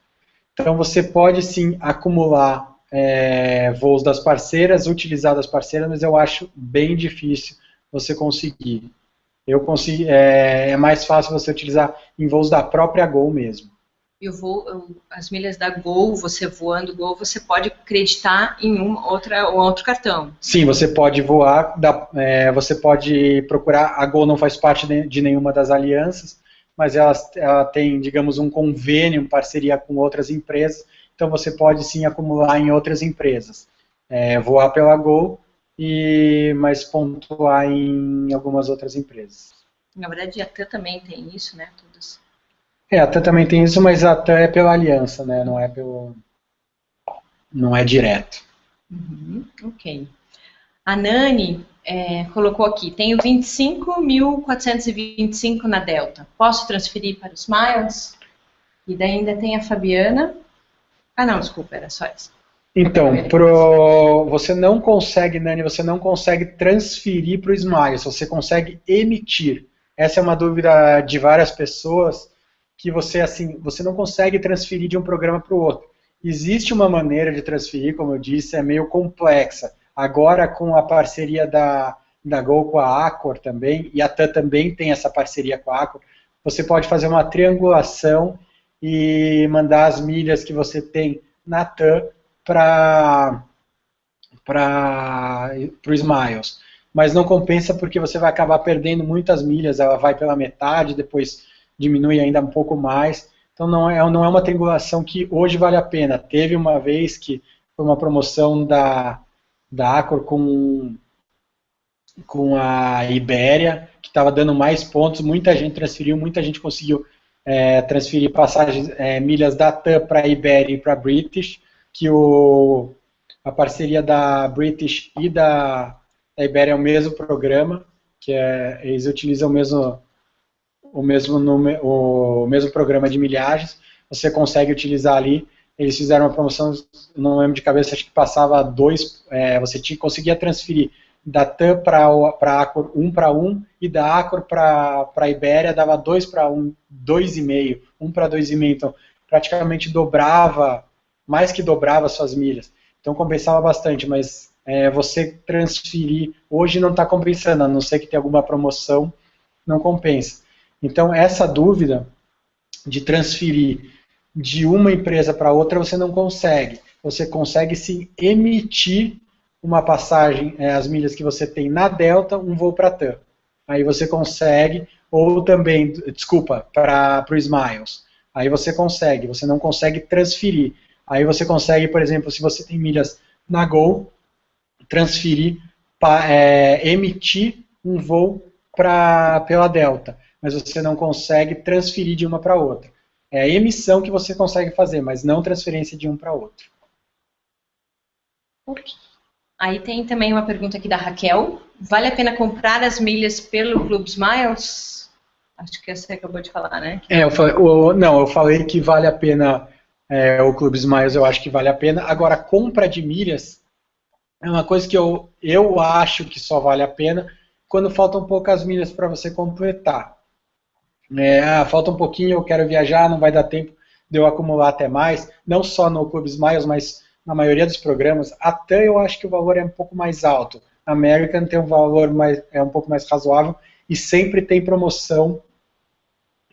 Então, você pode, sim, acumular voos das parceiras, utilizar das parceiras, mas eu acho bem difícil você conseguir. É mais fácil você utilizar em voos da própria Gol mesmo. E as milhas da Gol, você voando Gol, você pode acreditar em um outro cartão. Sim, você pode voar, você pode procurar, a Gol não faz parte de nenhuma das alianças, mas ela tem, digamos, um convênio, parceria com outras empresas, então você pode sim acumular em outras empresas. Voar pela Gol, mas pontuar em algumas outras empresas. Na verdade, a TAM também tem isso, né? Todas. A TAM também tem isso, mas a TAM é pela aliança, né? Não é direto. Ok. A Nani colocou aqui, tenho 25.425 na Delta. Posso transferir para os Miles? E daí ainda tem a Fabiana. Ah, não, desculpa, era só essa. Então, você não consegue, Nani, você não consegue transferir para o Smiles, você consegue emitir. Essa é uma dúvida de várias pessoas, que você não consegue transferir de um programa para o outro. Existe uma maneira de transferir, como eu disse, é meio complexa. Agora, com a parceria da Gol com a Accor também, e a TAM também tem essa parceria com a Accor, você pode fazer uma triangulação e mandar as milhas que você tem na TAM para o Smiles. Mas não compensa porque você vai acabar perdendo muitas milhas, ela vai pela metade, depois diminui ainda um pouco mais. Então não é uma triangulação que hoje vale a pena. Teve uma vez que foi uma promoção da Accor com a Ibéria, que estava dando mais pontos, muita gente transferiu, muita gente conseguiu transferir passagens, milhas da TAM para a Ibéria e para a British, que a parceria da British e da Ibéria é o mesmo programa, eles utilizam o mesmo programa de milhagens, você consegue utilizar ali. Eles fizeram uma promoção, não lembro de cabeça, acho que passava você conseguia transferir da TAM para a Accor 1 para 1, e da Accor para a Ibéria dava 2 para 1, 2,5, 1 para 2,5, então praticamente dobrava, mais que dobrava suas milhas. Então compensava bastante, mas você transferir, hoje não está compensando, a não ser que tenha alguma promoção, não compensa. Então essa dúvida de transferir de uma empresa para outra você não consegue. Você consegue sim emitir uma passagem, as milhas que você tem na Delta, um voo para a TAM. Aí você consegue, ou também, desculpa, para o Smiles. Aí você não consegue transferir. Aí você consegue, por exemplo, se você tem milhas na Gol, transferir, emitir um voo pela Delta. Mas você não consegue transferir de uma para outra. É a emissão que você consegue fazer, mas não transferência de um para outro. Ok. Aí tem também uma pergunta aqui da Raquel. Vale a pena comprar as milhas pelo Clube Smiles? Acho que você acabou de falar, né? Eu falei que vale a pena o Clube Smiles, eu acho que vale a pena. Agora, compra de milhas é uma coisa que eu acho que só vale a pena quando faltam poucas milhas para você completar. Falta um pouquinho, eu quero viajar, não vai dar tempo de eu acumular até mais, não só no Clube Smiles, mas na maioria dos programas. Até eu acho que o valor é um pouco mais alto. A American tem um valor um pouco mais razoável e sempre tem promoção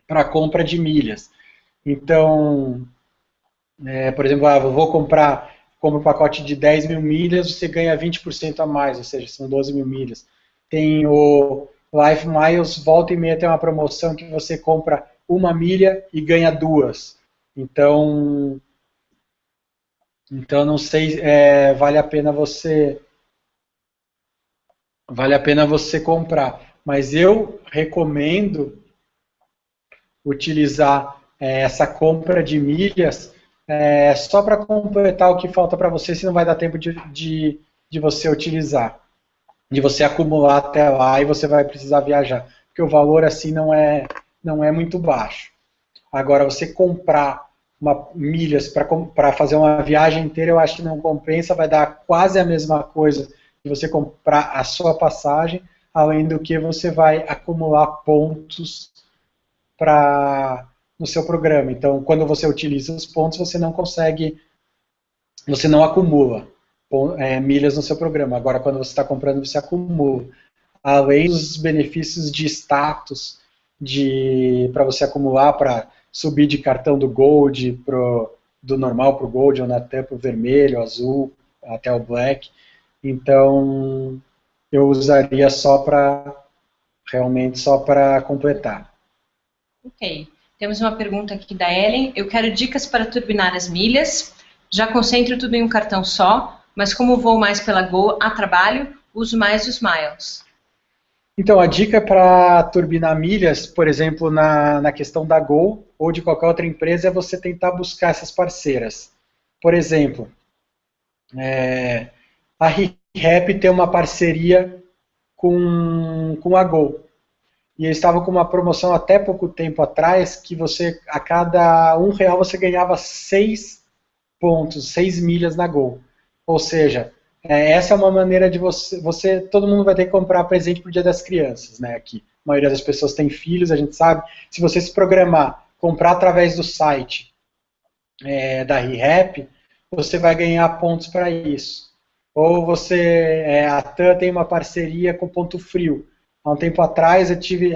para compra de milhas. Então, por exemplo, eu compro um pacote de 10 mil milhas, você ganha 20% a mais, ou seja, são 12 mil milhas. Tem o Life Miles, volta e meia tem uma promoção que você compra uma milha e ganha duas. Então não sei, vale a pena você vale a pena você comprar. Mas eu recomendo utilizar essa compra de milhas só para completar o que falta para você, se não vai dar tempo de você utilizar, de você acumular até lá e você vai precisar viajar. Porque o valor assim não é muito baixo. Agora, você comprar milhas para fazer uma viagem inteira, eu acho que não compensa, vai dar quase a mesma coisa de você comprar a sua passagem, além do que você vai acumular pontos no seu programa. Então, quando você utiliza os pontos, você não acumula milhas no seu programa. Agora, quando você está comprando, você acumula. Além dos benefícios de status para você acumular, para subir de cartão do Gold, do normal para o Gold, ou na tampa vermelho, azul, até o Black. Então, eu usaria realmente só para completar. Ok. Temos uma pergunta aqui da Ellen. Eu quero dicas para turbinar as milhas. Já concentro tudo em um cartão só, mas como vou mais pela Gol a trabalho, uso mais os miles. Então, a dica para turbinar milhas, por exemplo, na questão da Gol ou de qualquer outra empresa, é você tentar buscar essas parceiras. Por exemplo, a ReHap tem uma parceria com a Gol. E eles estavam com uma promoção até pouco tempo atrás, que você, a cada R$1 você ganhava 6 pontos, 6 milhas na Gol. Ou seja, essa é uma maneira de todo mundo vai ter que comprar presente para o Dia das Crianças, né, aqui. A maioria das pessoas tem filhos, a gente sabe. Se você se programar, comprar através do site da ReHap, você vai ganhar pontos para isso. Ou a TAM tem uma parceria com Ponto Frio. Há um tempo atrás eu tive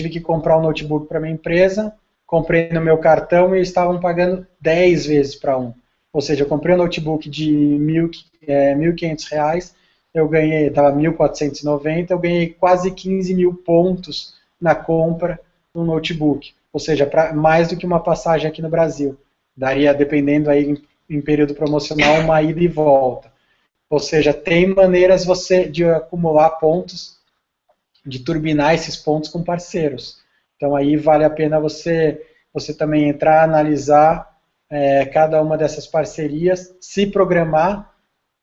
que comprar um notebook para minha empresa, comprei no meu cartão e eles estavam pagando 10 vezes para um. Ou seja, eu comprei um notebook de R$1.500, eu ganhei, estava 1.490, eu ganhei quase 15 mil pontos na compra do notebook. Ou seja, mais do que uma passagem aqui no Brasil. Daria, dependendo aí em período promocional, uma ida e volta. Ou seja, tem maneiras de acumular pontos, de turbinar esses pontos com parceiros. Então aí vale a pena você também entrar, analisar cada uma dessas parcerias, se programar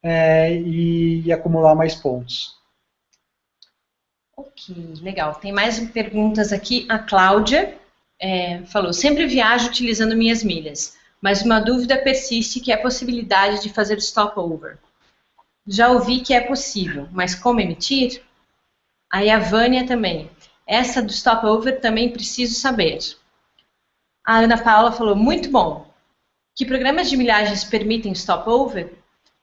e acumular mais pontos. Ok, legal. Tem mais perguntas aqui. A Cláudia falou, sempre viajo utilizando minhas milhas, mas uma dúvida persiste que é a possibilidade de fazer stopover. Já ouvi que é possível, mas como emitir? Aí a Vânia também. Essa do stopover também preciso saber. A Ana Paula falou, muito bom. Que programas de milhagens permitem stopover?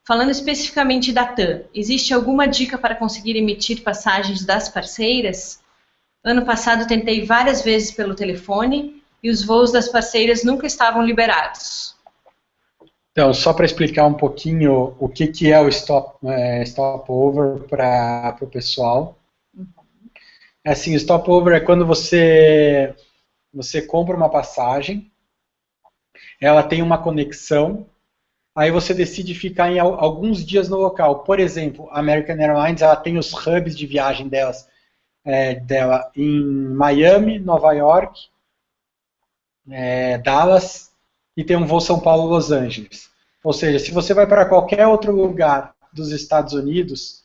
Falando especificamente da TAM, existe alguma dica para conseguir emitir passagens das parceiras? Ano passado tentei várias vezes pelo telefone e os voos das parceiras nunca estavam liberados. Então, só para explicar um pouquinho o que é o stopover para o pessoal. Assim, o stopover é quando você compra uma passagem, ela tem uma conexão, aí você decide ficar em alguns dias no local. Por exemplo, a American Airlines ela tem os hubs de viagem dela em Miami, Nova York, Dallas, e tem um voo São Paulo-Los Angeles. Ou seja, se você vai para qualquer outro lugar dos Estados Unidos,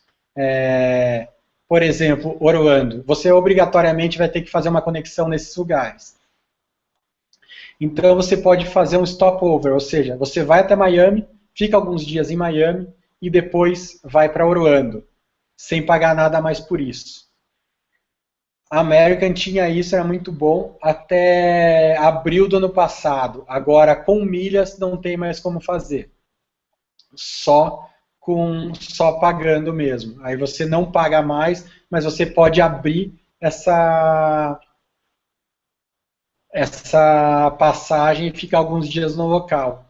por exemplo, Orlando, você obrigatoriamente vai ter que fazer uma conexão nesses lugares. Então você pode fazer um stopover, ou seja, você vai até Miami, fica alguns dias em Miami e depois vai para Orlando, sem pagar nada mais por isso. A American tinha isso, era muito bom, até abril do ano passado. Agora, com milhas, não tem mais como fazer. Só pagando mesmo. Aí você não paga mais, mas você pode abrir essa passagem e ficar alguns dias no local.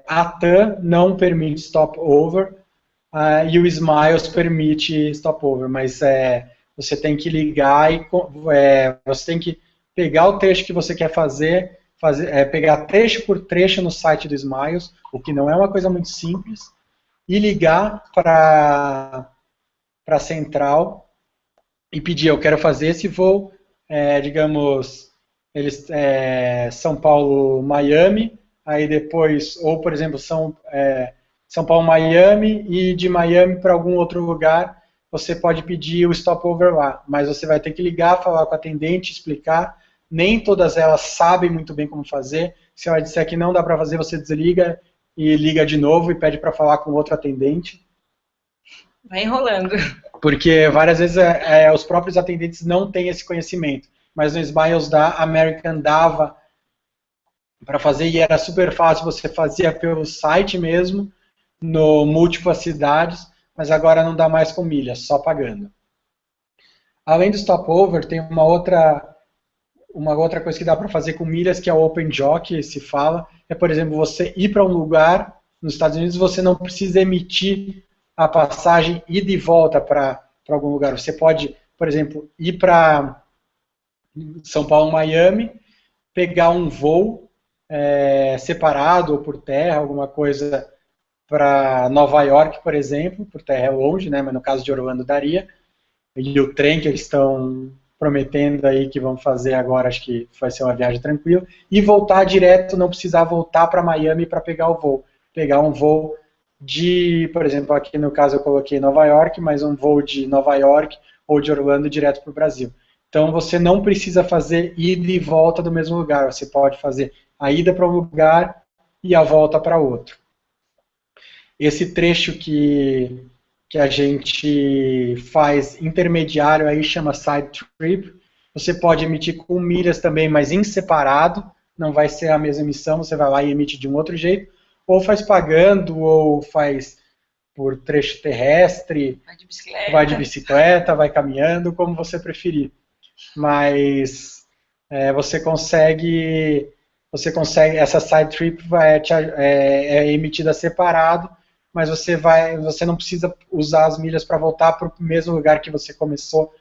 A TAM não permite stopover e o Smiles permite stopover, mas você tem que ligar e você tem que pegar o trecho que você quer pegar trecho por trecho no site do Smiles, o que não é uma coisa muito simples, e ligar para a central e pedir, eu quero fazer esse voo, digamos, São Paulo, Miami, aí depois, ou por exemplo, São Paulo, Miami, e de Miami para algum outro lugar, você pode pedir o stopover lá, mas você vai ter que ligar, falar com a atendente, explicar, nem todas elas sabem muito bem como fazer, se ela disser que não dá para fazer, você desliga e liga de novo e pede para falar com outro atendente. Vai enrolando. Porque várias vezes os próprios atendentes não têm esse conhecimento, mas no Smiles da American dava para fazer e era super fácil, você fazia pelo site mesmo, no múltiplas cidades, mas agora não dá mais com milhas, só pagando. Além do stopover, tem uma outra coisa que dá para fazer com milhas, que é o Open Jaw, que se fala, por exemplo, você ir para um lugar nos Estados Unidos, você não precisa emitir a passagem ida e volta para algum lugar. Você pode, por exemplo, ir para São Paulo, Miami, pegar um voo separado ou por terra, alguma coisa para Nova York, por exemplo, por terra é longe, né, mas no caso de Orlando daria, e o trem que eles estão prometendo aí que vão fazer agora, acho que vai ser uma viagem tranquila, e voltar direto, não precisar voltar para Miami para pegar o voo. Pegar um voo por exemplo, aqui no caso eu coloquei Nova York, mas um voo de Nova York ou de Orlando direto para o Brasil. Então você não precisa fazer ida e volta do mesmo lugar, você pode fazer a ida para um lugar e a volta para outro. Esse trecho que a gente faz intermediário aí chama side trip. Você pode emitir com milhas também, mas em separado, não vai ser a mesma emissão, você vai lá e emite de um outro jeito, ou faz pagando, ou faz por trecho terrestre, vai de bicicleta, vai caminhando, como você preferir. Mas você consegue, essa side trip é emitida separado, mas você não precisa usar as milhas para voltar para o mesmo lugar que você começou,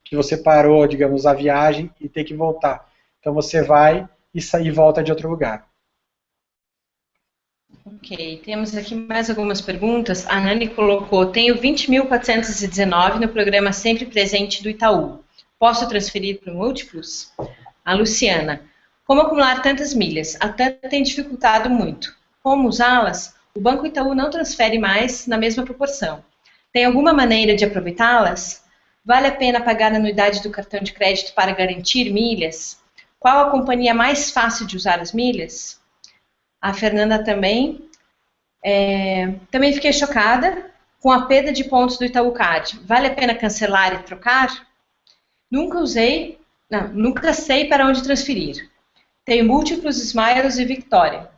que você parou, digamos, a viagem e ter que voltar. Então você vai e volta de outro lugar. Ok, temos aqui mais algumas perguntas. A Nani colocou, tenho 20.419 no programa Sempre Presente do Itaú. Posso transferir para o Múltiplos? A Luciana, como acumular tantas milhas? Até tem dificultado muito. Como usá-las? O Banco Itaú não transfere mais na mesma proporção. Tem alguma maneira de aproveitá-las? Vale a pena pagar a anuidade do cartão de crédito para garantir milhas? Qual a companhia mais fácil de usar as milhas? A Fernanda também. Também fiquei chocada com a perda de pontos do Itaú Card. Vale a pena cancelar e trocar? Nunca sei para onde transferir. Tenho múltiplos Smiles e Victoria.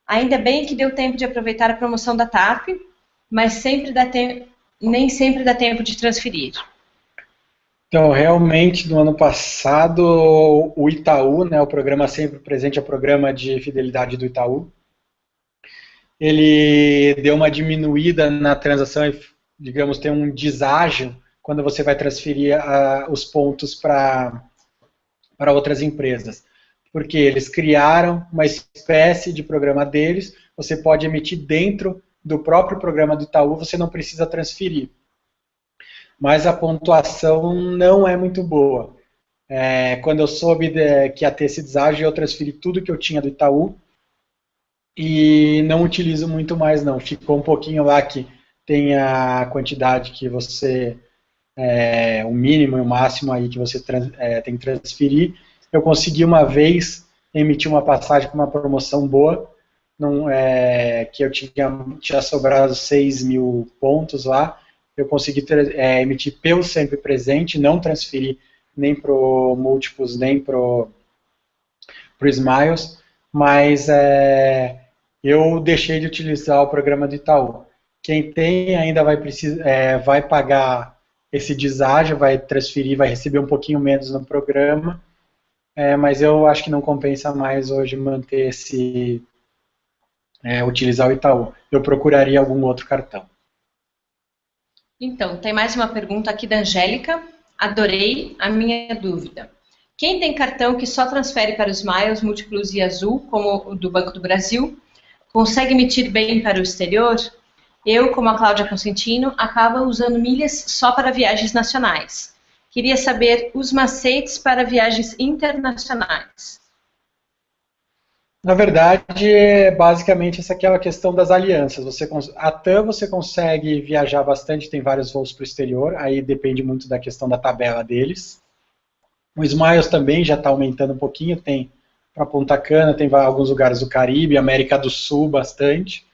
Ainda bem que deu tempo de aproveitar a promoção da TAP, mas nem sempre dá tempo de transferir. Então, realmente, no ano passado, o Itaú, né, o programa Sempre Presente, é o programa de fidelidade do Itaú, ele deu uma diminuída na transação, digamos, tem um deságio quando você vai transferir os pontos para outras empresas. Porque eles criaram uma espécie de programa deles, você pode emitir dentro do próprio programa do Itaú, você não precisa transferir. Mas a pontuação não é muito boa. Quando eu soube que ia ter esse deságio, eu transferi tudo que eu tinha do Itaú e não utilizo muito mais não. Ficou um pouquinho lá que tem a quantidade que você, o mínimo e o máximo aí que você tem que transferir. Eu consegui uma vez emitir uma passagem com uma promoção boa, que eu tinha sobrado 6.000 pontos lá, eu consegui emitir pelo Sempre Presente, não transferi nem para o Múltiplos, nem para o Smiles, mas eu deixei de utilizar o programa do Itaú. Quem tem ainda vai pagar esse deságio, vai transferir, vai receber um pouquinho menos no programa, mas eu acho que não compensa mais hoje manter utilizar o Itaú. Eu procuraria algum outro cartão. Então, tem mais uma pergunta aqui da Angélica. Adorei a minha dúvida. Quem tem cartão que só transfere para os Smiles, Múltiplos e Azul, como o do Banco do Brasil, consegue emitir bem para o exterior? Eu, como a Cláudia Consentino, acabo usando milhas só para viagens nacionais. Queria saber os macetes para viagens internacionais. Na verdade, basicamente, essa aqui é a questão das alianças. A TAM você consegue viajar bastante, tem vários voos para o exterior, aí depende muito da questão da tabela deles. O Smiles também já está aumentando um pouquinho, tem para Punta Cana, tem alguns lugares do Caribe, América do Sul bastante.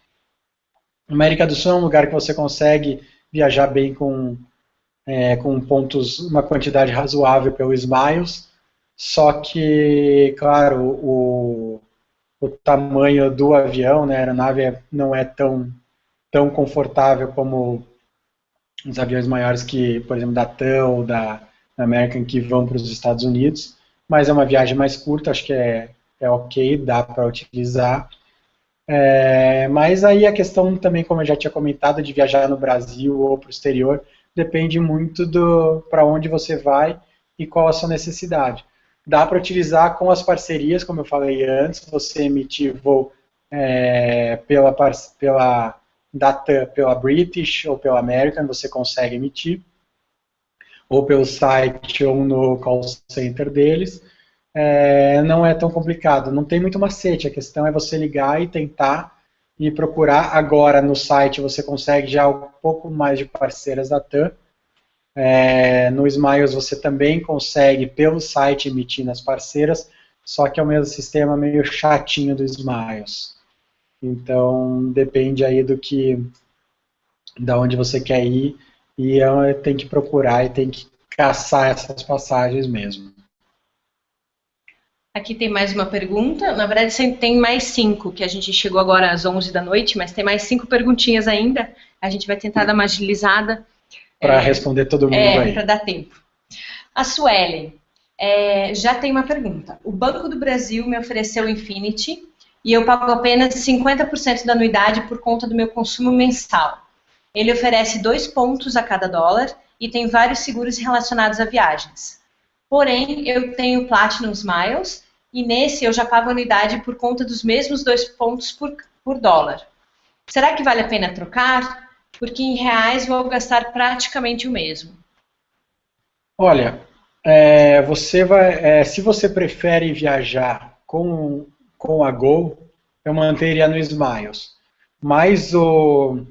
América do Sul é um lugar que você consegue viajar bem com pontos, uma quantidade razoável pelo Smiles, só que, claro, o tamanho do avião, né, a aeronave não é tão confortável como os aviões maiores que, por exemplo, da TAM ou da American que vão para os Estados Unidos, mas é uma viagem mais curta, acho que é ok, dá para utilizar. Mas aí a questão também, como eu já tinha comentado, de viajar no Brasil ou para o exterior, depende muito para onde você vai e qual a sua necessidade. Dá para utilizar com as parcerias, como eu falei antes, você emitir voo pela British ou pela American, você consegue emitir, ou pelo site ou no call center deles. Não é tão complicado, não tem muito macete, a questão é você ligar e tentar e procurar. Agora no site você consegue já um pouco mais de parceiras da TAM. No Smiles você também consegue pelo site emitir nas parceiras, só que é o mesmo sistema meio chatinho do Smiles. Então depende aí da onde você quer ir e tem que procurar e tem que caçar essas passagens mesmo. Aqui tem mais uma pergunta, na verdade tem mais 5, que a gente chegou agora às 11 da noite, mas tem mais 5 perguntinhas ainda, a gente vai tentar dar uma agilizada. Para responder todo mundo aí. Para dar tempo. A Suelen já tem uma pergunta. O Banco do Brasil me ofereceu o Infinity e eu pago apenas 50% da anuidade por conta do meu consumo mensal. Ele oferece 2 pontos a cada dólar e tem vários seguros relacionados a viagens. Porém, eu tenho Platinum Smiles e nesse eu já pago anuidade por conta dos mesmos 2 pontos por dólar. Será que vale a pena trocar? Porque em reais vou gastar praticamente o mesmo. Olha, se você prefere viajar com a Gol, eu manteria no Smiles. Mas o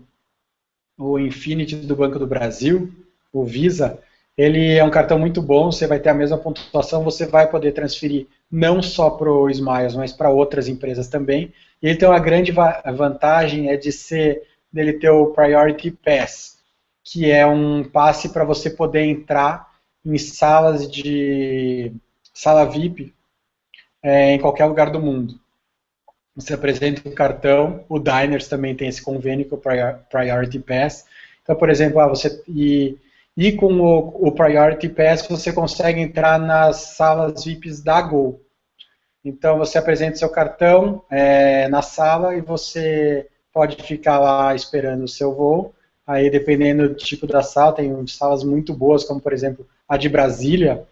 Infinity do Banco do Brasil, o Visa, ele é um cartão muito bom, você vai ter a mesma pontuação, você vai poder transferir não só para o Smiles, mas para outras empresas também. E ele tem uma grande vantagem dele ter o Priority Pass, que é um passe para você poder entrar em sala VIP em qualquer lugar do mundo. Você apresenta o cartão, o Diners também tem esse convênio com o Priority Pass. Então, por exemplo, com o Priority Pass você consegue entrar nas salas VIPs da Gol. Então você apresenta seu cartão na sala e você pode ficar lá esperando o seu voo. Aí, dependendo do tipo da sala, tem salas muito boas, como, por exemplo, a de Brasília.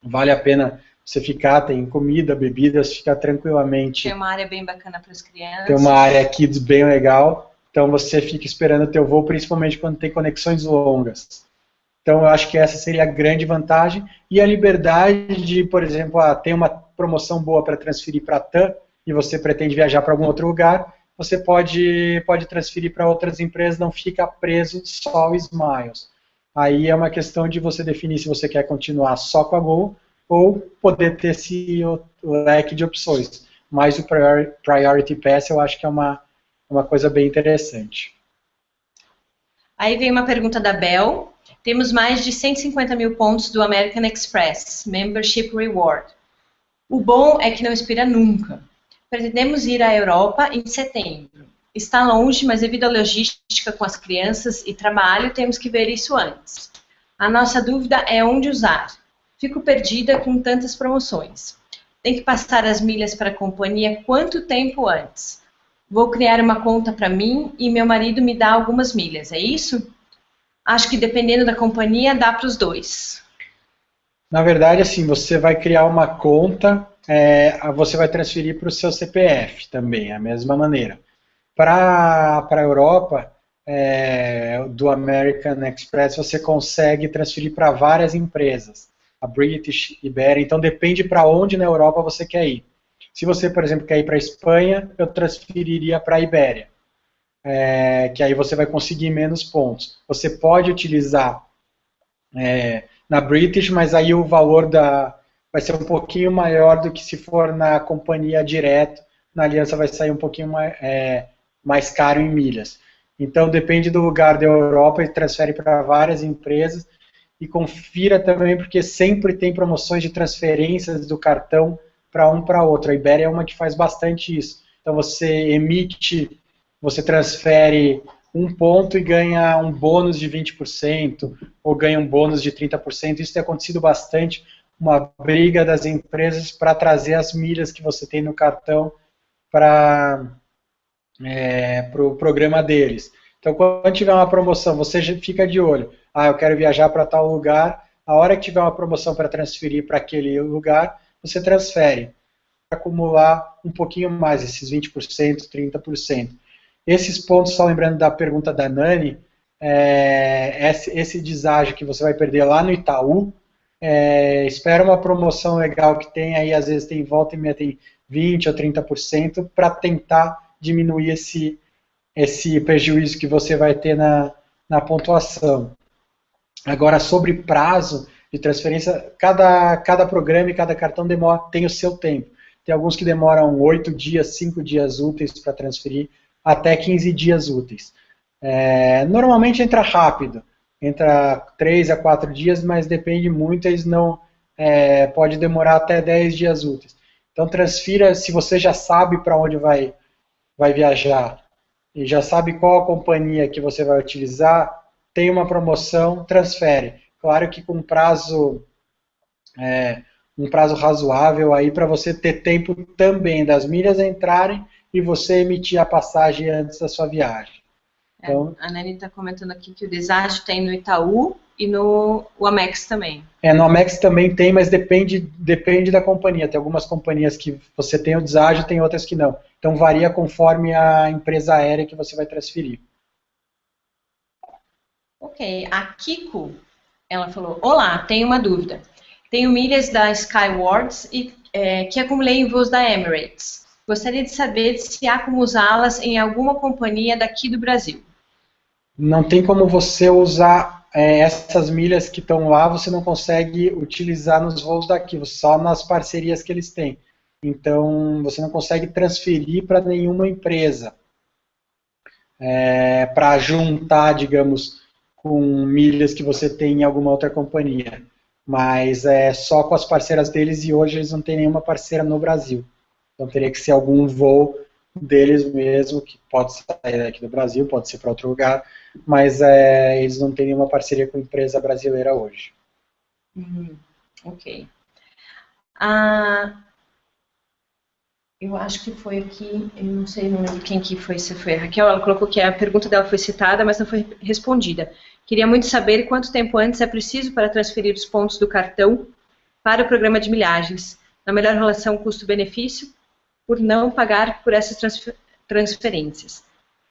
Vale a pena você ficar, tem comida, bebidas, fica tranquilamente. Tem uma área bem bacana para as crianças. Tem uma área kids bem legal. Então, você fica esperando o teu voo, principalmente quando tem conexões longas. Então, eu acho que essa seria a grande vantagem. E a liberdade de, por exemplo, tem uma promoção boa para transferir para a TAM e você pretende viajar para algum outro lugar, você pode transferir para outras empresas, não fica preso só ao Smiles. Aí é uma questão de você definir se você quer continuar só com a Gol ou poder ter esse leque de opções. Mas o Priority Pass eu acho que é uma coisa bem interessante. Aí vem uma pergunta da Bel. Temos mais de 150 mil pontos do American Express, Membership Reward. O bom é que não expira nunca. Pretendemos ir à Europa em setembro. Está longe, mas devido à logística com as crianças e trabalho, temos que ver isso antes. A nossa dúvida é onde usar. Fico perdida com tantas promoções. Tem que passar as milhas para a companhia quanto tempo antes? Vou criar uma conta para mim e meu marido me dá algumas milhas, é isso? Acho que dependendo da companhia, dá para os dois. Na verdade, assim, você vai criar uma conta, você vai transferir para o seu CPF também, a mesma maneira. Para a Europa, do American Express, você consegue transferir para várias empresas. A British, Iberia, então depende para onde na Europa você quer ir. Se você, por exemplo, quer ir para a Espanha, eu transferiria para a Iberia, que aí você vai conseguir menos pontos. Você pode utilizar na British, mas aí o valor vai ser um pouquinho maior do que se for na companhia direto. Na aliança vai sair um pouquinho mais caro em milhas. Então depende do lugar da Europa e transfere para várias empresas. E confira também, porque sempre tem promoções de transferências do cartão para um para outro. A Iberia é uma que faz bastante isso. Então você transfere um ponto e ganha um bônus de 20%, ou ganha um bônus de 30%. Isso tem acontecido bastante, uma briga das empresas para trazer as milhas que você tem no cartão para o programa deles. Então, quando tiver uma promoção, você já fica de olho. Eu quero viajar para tal lugar. A hora que tiver uma promoção para transferir para aquele lugar, você transfere para acumular um pouquinho mais, esses 20%, 30%. Esses pontos, só lembrando da pergunta da Nani, esse deságio que você vai perder lá no Itaú, espera uma promoção legal que tem aí, às vezes tem volta e meia, tem 20% ou 30%, para tentar diminuir esse prejuízo que você vai ter na pontuação. Agora, sobre prazo de transferência, cada programa e cada cartão tem o seu tempo. Tem alguns que demoram 8 dias, 5 dias úteis para transferir, até 15 dias úteis. Normalmente entra rápido, entra 3 a 4 dias, mas depende muito, eles não pode demorar até 10 dias úteis. Então transfira, se você já sabe para onde vai viajar e já sabe qual a companhia que você vai utilizar, tem uma promoção, transfere. Claro que com um prazo razoável aí para você ter tempo também das milhas entrarem e você emitir a passagem antes da sua viagem. Então, a Nani está comentando aqui que o deságio tem no Itaú e no Amex também. No Amex também tem, mas depende da companhia. Tem algumas companhias que você tem o deságio, tem outras que não. Então varia conforme a empresa aérea que você vai transferir. Ok, a Kiko, ela falou, olá, tenho uma dúvida. Tenho milhas da Skywards que acumulei em voos da Emirates. Gostaria de saber se há como usá-las em alguma companhia daqui do Brasil. Não tem como você usar essas milhas que estão lá, você não consegue utilizar nos voos daqui, só nas parcerias que eles têm. Então, você não consegue transferir para nenhuma empresa para juntar, digamos, com milhas que você tem em alguma outra companhia. Mas é só com as parceiras deles e hoje eles não têm nenhuma parceira no Brasil. Então teria que ser algum voo deles mesmo, que pode sair daqui do Brasil, pode ser para outro lugar, mas eles não têm nenhuma parceria com empresa brasileira hoje. Ok. Eu acho que foi aqui, eu não sei, não lembro quem que foi, se foi a Raquel, ela colocou que a pergunta dela foi citada, mas não foi respondida. Queria muito saber quanto tempo antes é preciso para transferir os pontos do cartão para o programa de milhagens, na melhor relação custo-benefício, por não pagar por essas transferências.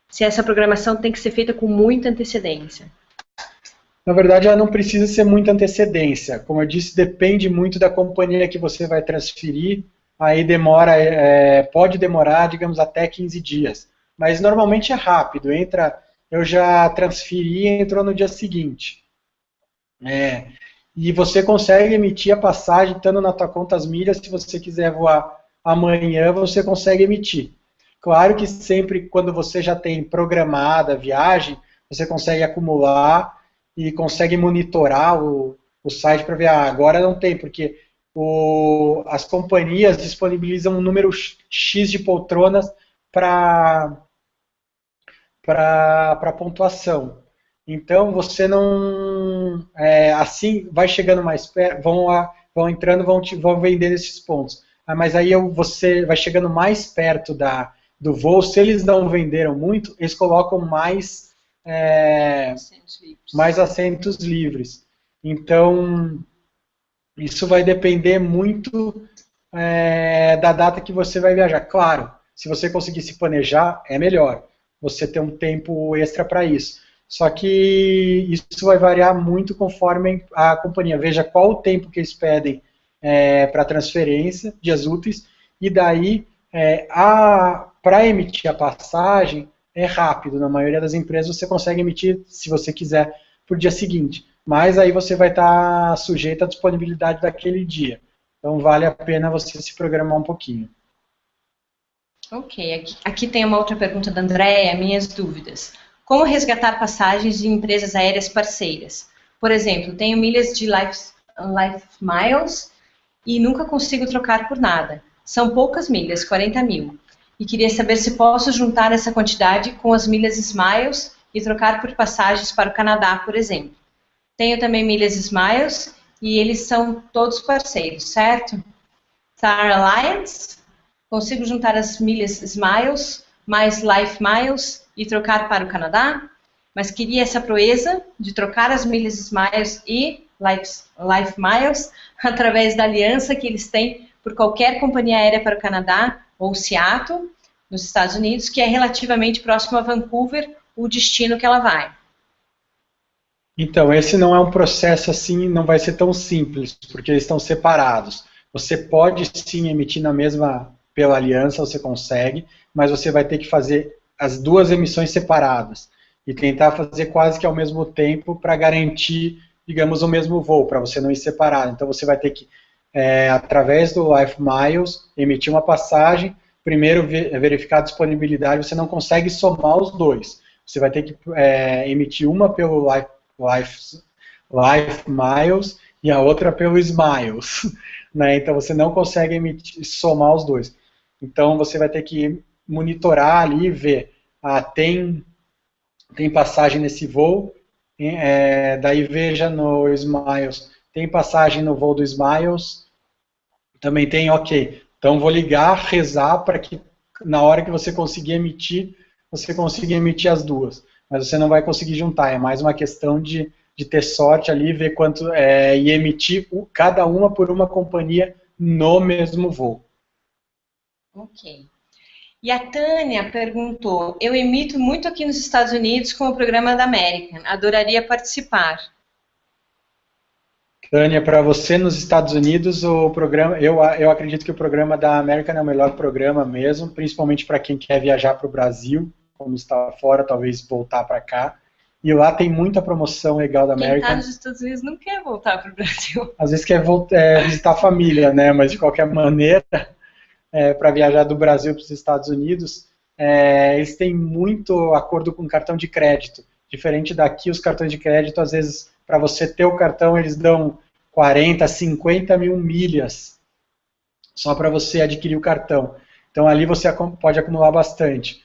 Se essa programação tem que ser feita com muita antecedência. Na verdade, ela não precisa ser muita antecedência. Como eu disse, depende muito da companhia que você vai transferir. Aí pode demorar, digamos, até 15 dias. Mas normalmente é rápido. Eu já transferi e entrou no dia seguinte. E você consegue emitir a passagem estando na tua conta as milhas. Se você quiser voar amanhã, você consegue emitir. Claro que sempre quando você já tem programada a viagem, você consegue acumular e consegue monitorar o site para ver, agora não tem, porque as companhias disponibilizam um número X de poltronas para pontuação. Então você não... assim vai chegando mais perto, vão entrando, vão vendendo esses pontos. Mas aí você vai chegando mais perto do voo, se eles não venderam muito, eles colocam mais assentos livres. Então, isso vai depender muito da data que você vai viajar. Claro, se você conseguir se planejar, é melhor. você ter um tempo extra para isso. Só que isso vai variar muito conforme a companhia. Veja qual o tempo que eles pedem para transferência, dias úteis, e daí, para emitir a passagem, é rápido. Na maioria das empresas você consegue emitir, se você quiser, por dia seguinte. Mas aí você vai estar sujeito à disponibilidade daquele dia. Então vale a pena você se programar um pouquinho. Ok, aqui tem uma outra pergunta da Andréia, minhas dúvidas. Como resgatar passagens de empresas aéreas parceiras? Por exemplo, tenho milhas de Life Miles e nunca consigo trocar por nada. São poucas milhas, 40 mil. E queria saber se posso juntar essa quantidade com as milhas Smiles e trocar por passagens para o Canadá, por exemplo. Tenho também milhas Smiles e eles são todos parceiros, certo? Star Alliance, consigo juntar as milhas Smiles mais Life Miles e trocar para o Canadá? Mas queria essa proeza de trocar as milhas Smiles e Life Miles através da aliança que eles têm por qualquer companhia aérea para o Canadá ou Seattle, nos Estados Unidos, que é relativamente próximo a Vancouver, o destino que ela vai. Então, esse não é um processo assim, não vai ser tão simples, porque eles estão separados. Você pode sim emitir na mesma, pela aliança, você consegue, mas você vai ter que fazer as duas emissões separadas e tentar fazer quase que ao mesmo tempo para garantir, digamos, o mesmo voo, para você não ir separado. Então, você vai ter que, através do Life Miles, emitir uma passagem, primeiro verificar a disponibilidade, você não consegue somar os dois. Você vai ter que emitir uma pelo Life Miles e a outra pelo Smiles, né? Então você não consegue somar os dois. Então você vai ter que monitorar ali e ver, tem passagem nesse voo, daí veja no Smiles, tem passagem no voo do Smiles, também tem, ok. Então vou ligar, rezar para que na hora que você conseguir emitir, você consiga emitir as duas. Mas você não vai conseguir juntar, é mais uma questão de ter sorte ali, ver quanto, e emitir cada uma por uma companhia no mesmo voo. Ok. E a Tânia perguntou, eu emito muito aqui nos Estados Unidos com o programa da American, adoraria participar. Tânia, para você nos Estados Unidos, o programa, eu acredito que o programa da American é o melhor programa mesmo, principalmente para quem quer viajar para o Brasil, como está fora, talvez voltar para cá. E lá tem muita promoção legal da American. Quem está nos Estados Unidos não quer voltar para o Brasil. Às vezes quer visitar a família, né? Mas de qualquer maneira, para viajar do Brasil para os Estados Unidos, eles têm muito acordo com cartão de crédito. Diferente daqui, os cartões de crédito, às vezes, para você ter o cartão, eles dão 40, 50 mil milhas só para você adquirir o cartão. Então ali você pode acumular bastante.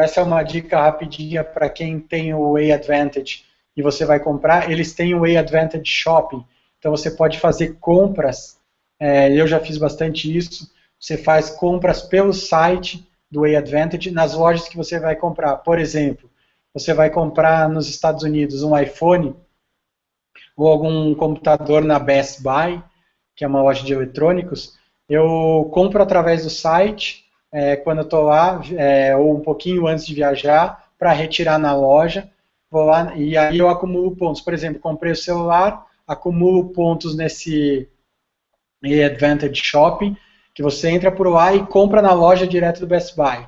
Essa é uma dica rapidinha para quem tem o Way Advantage e você vai comprar. Eles têm o Way Advantage Shopping, então você pode fazer compras. Eu já fiz bastante isso. Você faz compras pelo site do Way Advantage nas lojas que você vai comprar. Por exemplo, você vai comprar nos Estados Unidos um iPhone ou algum computador na Best Buy, que é uma loja de eletrônicos. Eu compro através do site. Quando eu estou lá, ou um pouquinho antes de viajar, para retirar na loja, vou lá e aí eu acumulo pontos. Por exemplo, comprei o celular, acumulo pontos nesse Advantage Shopping, que você entra por lá e compra na loja direto do Best Buy.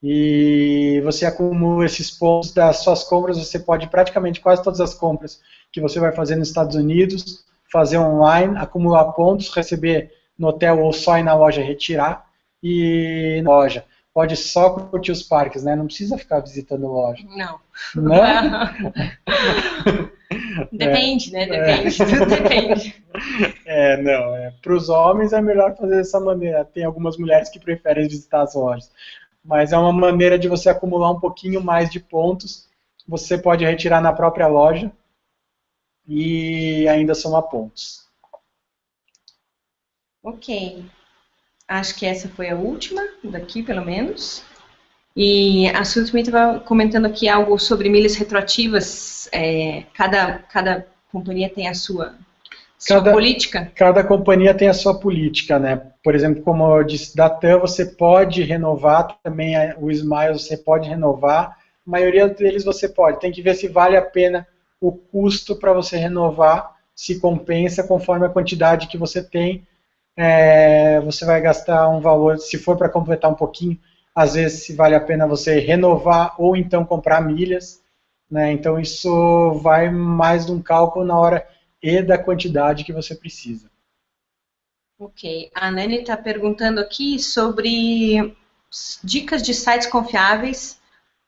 E você acumula esses pontos das suas compras, você pode praticamente quase todas as compras que você vai fazer nos Estados Unidos, fazer online, acumular pontos, receber no hotel ou só ir na loja retirar. E na loja, pode só curtir os parques, né? Não precisa ficar visitando loja. Não. Não? Depende, né? Depende, tudo depende. Não. Para os homens é melhor fazer dessa maneira. Tem algumas mulheres que preferem visitar as lojas. Mas é uma maneira de você acumular um pouquinho mais de pontos. Você pode retirar na própria loja e ainda somar pontos. Ok. Acho que essa foi a última, daqui pelo menos. E a Suzy também estava comentando aqui algo sobre milhas retroativas. Cada companhia tem a sua política? Cada companhia tem a sua política, né? por exemplo, como eu disse, da TAM você pode renovar, também o Smiles você pode renovar, a maioria deles você pode, tem que ver se vale a pena o custo para você renovar, se compensa conforme a quantidade que você tem, você vai gastar um valor, se for para completar um pouquinho, às vezes se vale a pena você renovar ou então comprar milhas, né? Então isso vai mais de um cálculo na hora e da quantidade que você precisa. Ok, a Nani está perguntando aqui sobre dicas de sites confiáveis,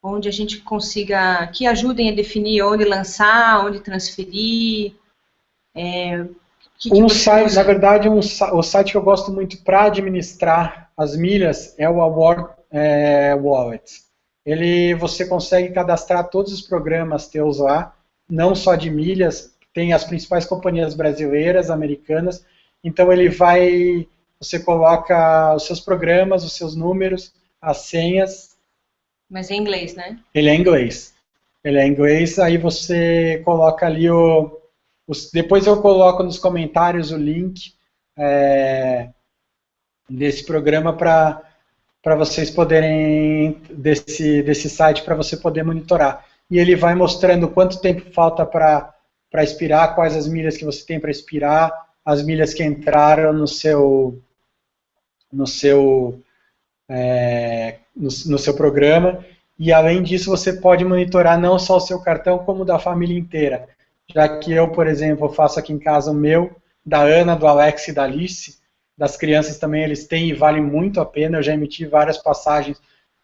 onde a gente consiga, que ajudem a definir onde lançar, onde transferir. Na verdade, o site que eu gosto muito para administrar as milhas é o Award Wallet. Você consegue cadastrar todos os programas teus lá, não só de milhas, tem as principais companhias brasileiras, americanas, então você coloca os seus programas, os seus números, as senhas. Mas é em inglês, né? Ele é em inglês, aí você coloca ali depois eu coloco nos comentários o link desse programa para vocês poderem, desse site para você poder monitorar. E ele vai mostrando quanto tempo falta para expirar, quais as milhas que você tem para expirar, as milhas que entraram no seu programa. E além disso, você pode monitorar não só o seu cartão, como o da família inteira. Já que eu, por exemplo, faço aqui em casa o meu, da Ana, do Alex e da Alice, das crianças também, eles têm e vale muito a pena. Eu já emiti várias passagens.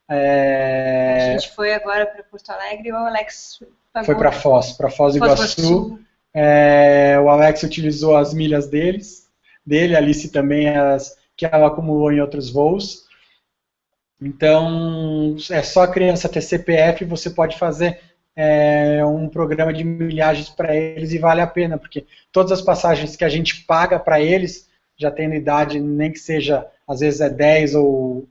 A gente foi agora para Porto Alegre e o Alex pagou. Foi para Foz do Iguaçu. O Alex utilizou as milhas dele, a Alice também as que ela acumulou em outros voos. Então, é só a criança ter CPF, você pode fazer um programa de milhagens para eles e vale a pena, porque todas as passagens que a gente paga para eles, já tendo idade, nem que seja, às vezes é 10%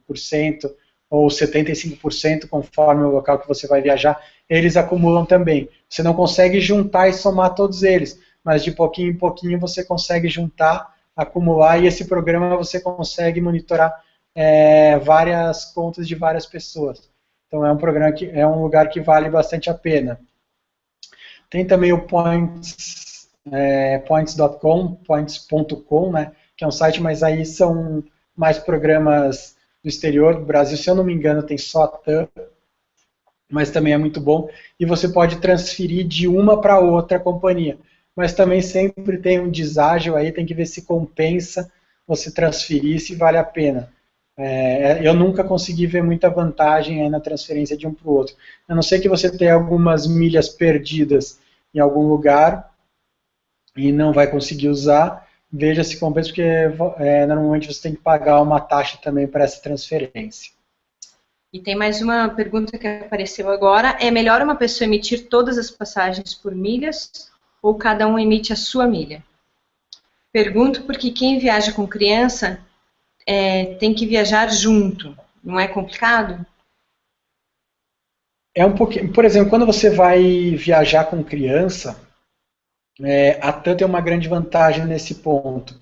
ou 75%, conforme o local que você vai viajar, eles acumulam também. Você não consegue juntar e somar todos eles, mas de pouquinho em pouquinho você consegue juntar, acumular, e esse programa você consegue monitorar várias contas de várias pessoas. Então é um programa é um lugar que vale bastante a pena. Tem também o points.com, né, que é um site, mas aí são mais programas do exterior. Do Brasil, se eu não me engano, tem só a TAM, mas também é muito bom. E você pode transferir de uma para outra companhia. Mas também sempre tem um deságio aí, tem que ver se compensa você transferir, se vale a pena. Eu nunca consegui ver muita vantagem aí na transferência de um para o outro. A não ser que você tenha algumas milhas perdidas em algum lugar e não vai conseguir usar, veja se compensa, porque normalmente você tem que pagar uma taxa também para essa transferência. E tem mais uma pergunta que apareceu agora. É melhor uma pessoa emitir todas as passagens por milhas ou cada um emite a sua milha? Pergunto porque quem viaja com criança tem que viajar junto. Não é complicado? É um pouquinho. Por exemplo, quando você vai viajar com criança, a TAM tem uma grande vantagem nesse ponto.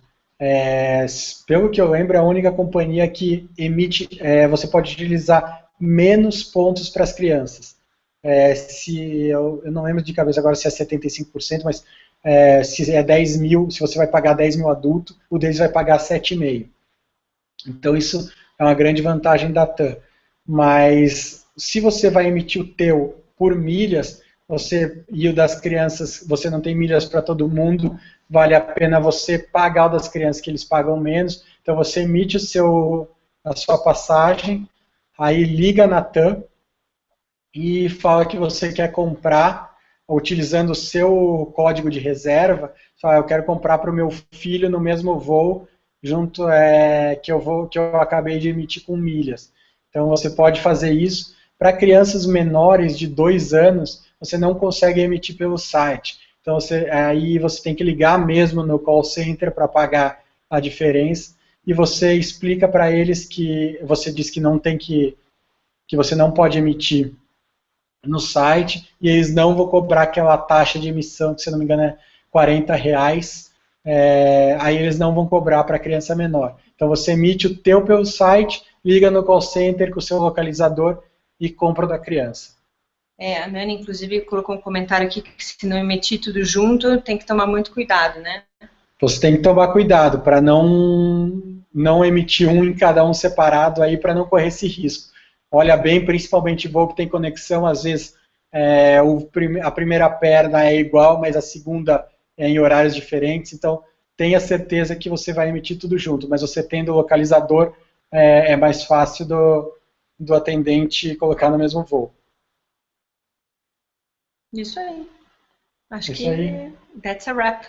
Pelo que eu lembro, é a única companhia que emite, você pode utilizar menos pontos para as crianças. Eu não lembro de cabeça agora se é 75%, mas se é 10 mil, se você vai pagar 10 mil adulto, o deles vai pagar 7,5. Então isso é uma grande vantagem da TAM. Mas se você vai emitir o teu por milhas, e o das crianças, você não tem milhas para todo mundo, vale a pena você pagar o das crianças, que eles pagam menos. Então você emite a sua passagem, aí liga na TAM e fala que você quer comprar, utilizando o seu código de reserva, fala, eu quero comprar para o meu filho no mesmo voo, junto que eu acabei de emitir com milhas. Então você pode fazer isso. Para crianças menores de 2 anos, você não consegue emitir pelo site. Então aí você tem que ligar mesmo no call center para pagar a diferença, e você explica para eles que você diz que você não pode emitir no site, e eles não vão cobrar aquela taxa de emissão, que se não me engano é R$40, aí eles não vão cobrar para a criança menor. Então você emite o teu pelo site, liga no call center com o seu localizador e compra da criança. A Nani, inclusive, colocou um comentário aqui que se não emitir tudo junto, tem que tomar muito cuidado, né? Você tem que tomar cuidado para não emitir um em cada um separado aí para não correr esse risco. Olha bem, principalmente voo que tem conexão, às vezes a primeira perna é igual, mas a segunda é em horários diferentes, então tenha certeza que você vai emitir tudo junto, mas você tendo o localizador é mais fácil do atendente colocar no mesmo voo. Isso aí. Acho isso que aí. That's a wrap.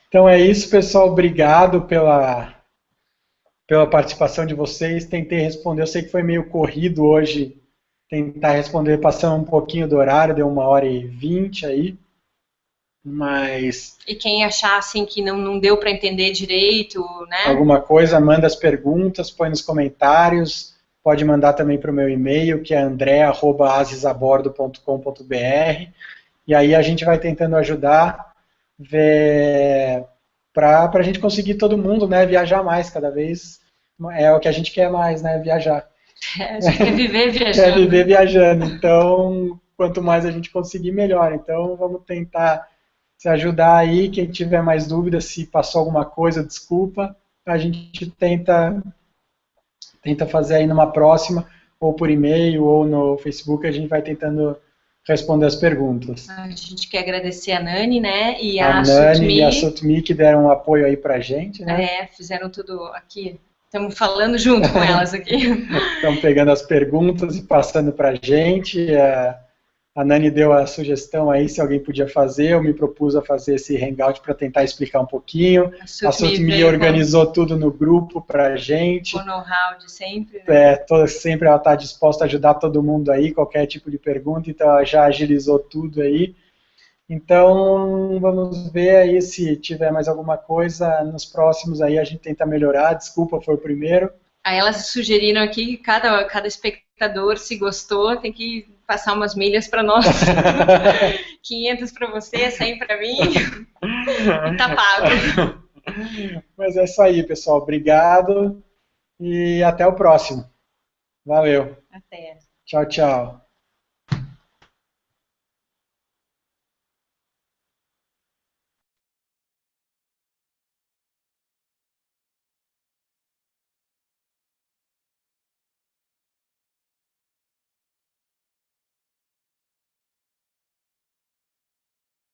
Então é isso, pessoal. Obrigado pela participação de vocês. Tentei responder, eu sei que foi meio corrido hoje, tentar responder passando um pouquinho do horário, deu 1h20 aí. Mas... E quem achar assim que não deu para entender direito, né? Alguma coisa, manda as perguntas, põe nos comentários. Pode mandar também para o meu e-mail, que é andre@asisabordo.com.br. E aí a gente vai tentando ajudar para a gente conseguir todo mundo, né, viajar mais cada vez. É o que a gente quer mais, né, viajar. A gente quer viver viajando. Quer viver viajando. Então, quanto mais a gente conseguir, melhor. Então, vamos tentar se ajudar aí. Quem tiver mais dúvidas, se passou alguma coisa, desculpa. A gente tenta fazer aí numa próxima, ou por e-mail, ou no Facebook, a gente vai tentando responder as perguntas. A gente quer agradecer a Nani, né, e a Nani e a Sutmi que deram um apoio aí pra gente, né? Fizeram tudo aqui. Estamos falando junto com elas aqui. Estão pegando as perguntas e passando pra gente. A Nani deu a sugestão aí se alguém podia fazer, eu me propus a fazer esse hangout para tentar explicar um pouquinho. A Sutmi organizou tudo no grupo para a gente. O know-how de sempre. Né? Sempre ela está disposta a ajudar todo mundo aí, qualquer tipo de pergunta, então ela já agilizou tudo aí. Então, vamos ver aí se tiver mais alguma coisa nos próximos aí, a gente tenta melhorar. Desculpa, foi o primeiro. Aí elas sugeriram aqui que cada espectador, se gostou, tem que passar umas milhas para nós. 500 para você, 100 para mim. E tá pago. Mas é isso aí, pessoal. Obrigado e até o próximo. Valeu. Até. Tchau, tchau.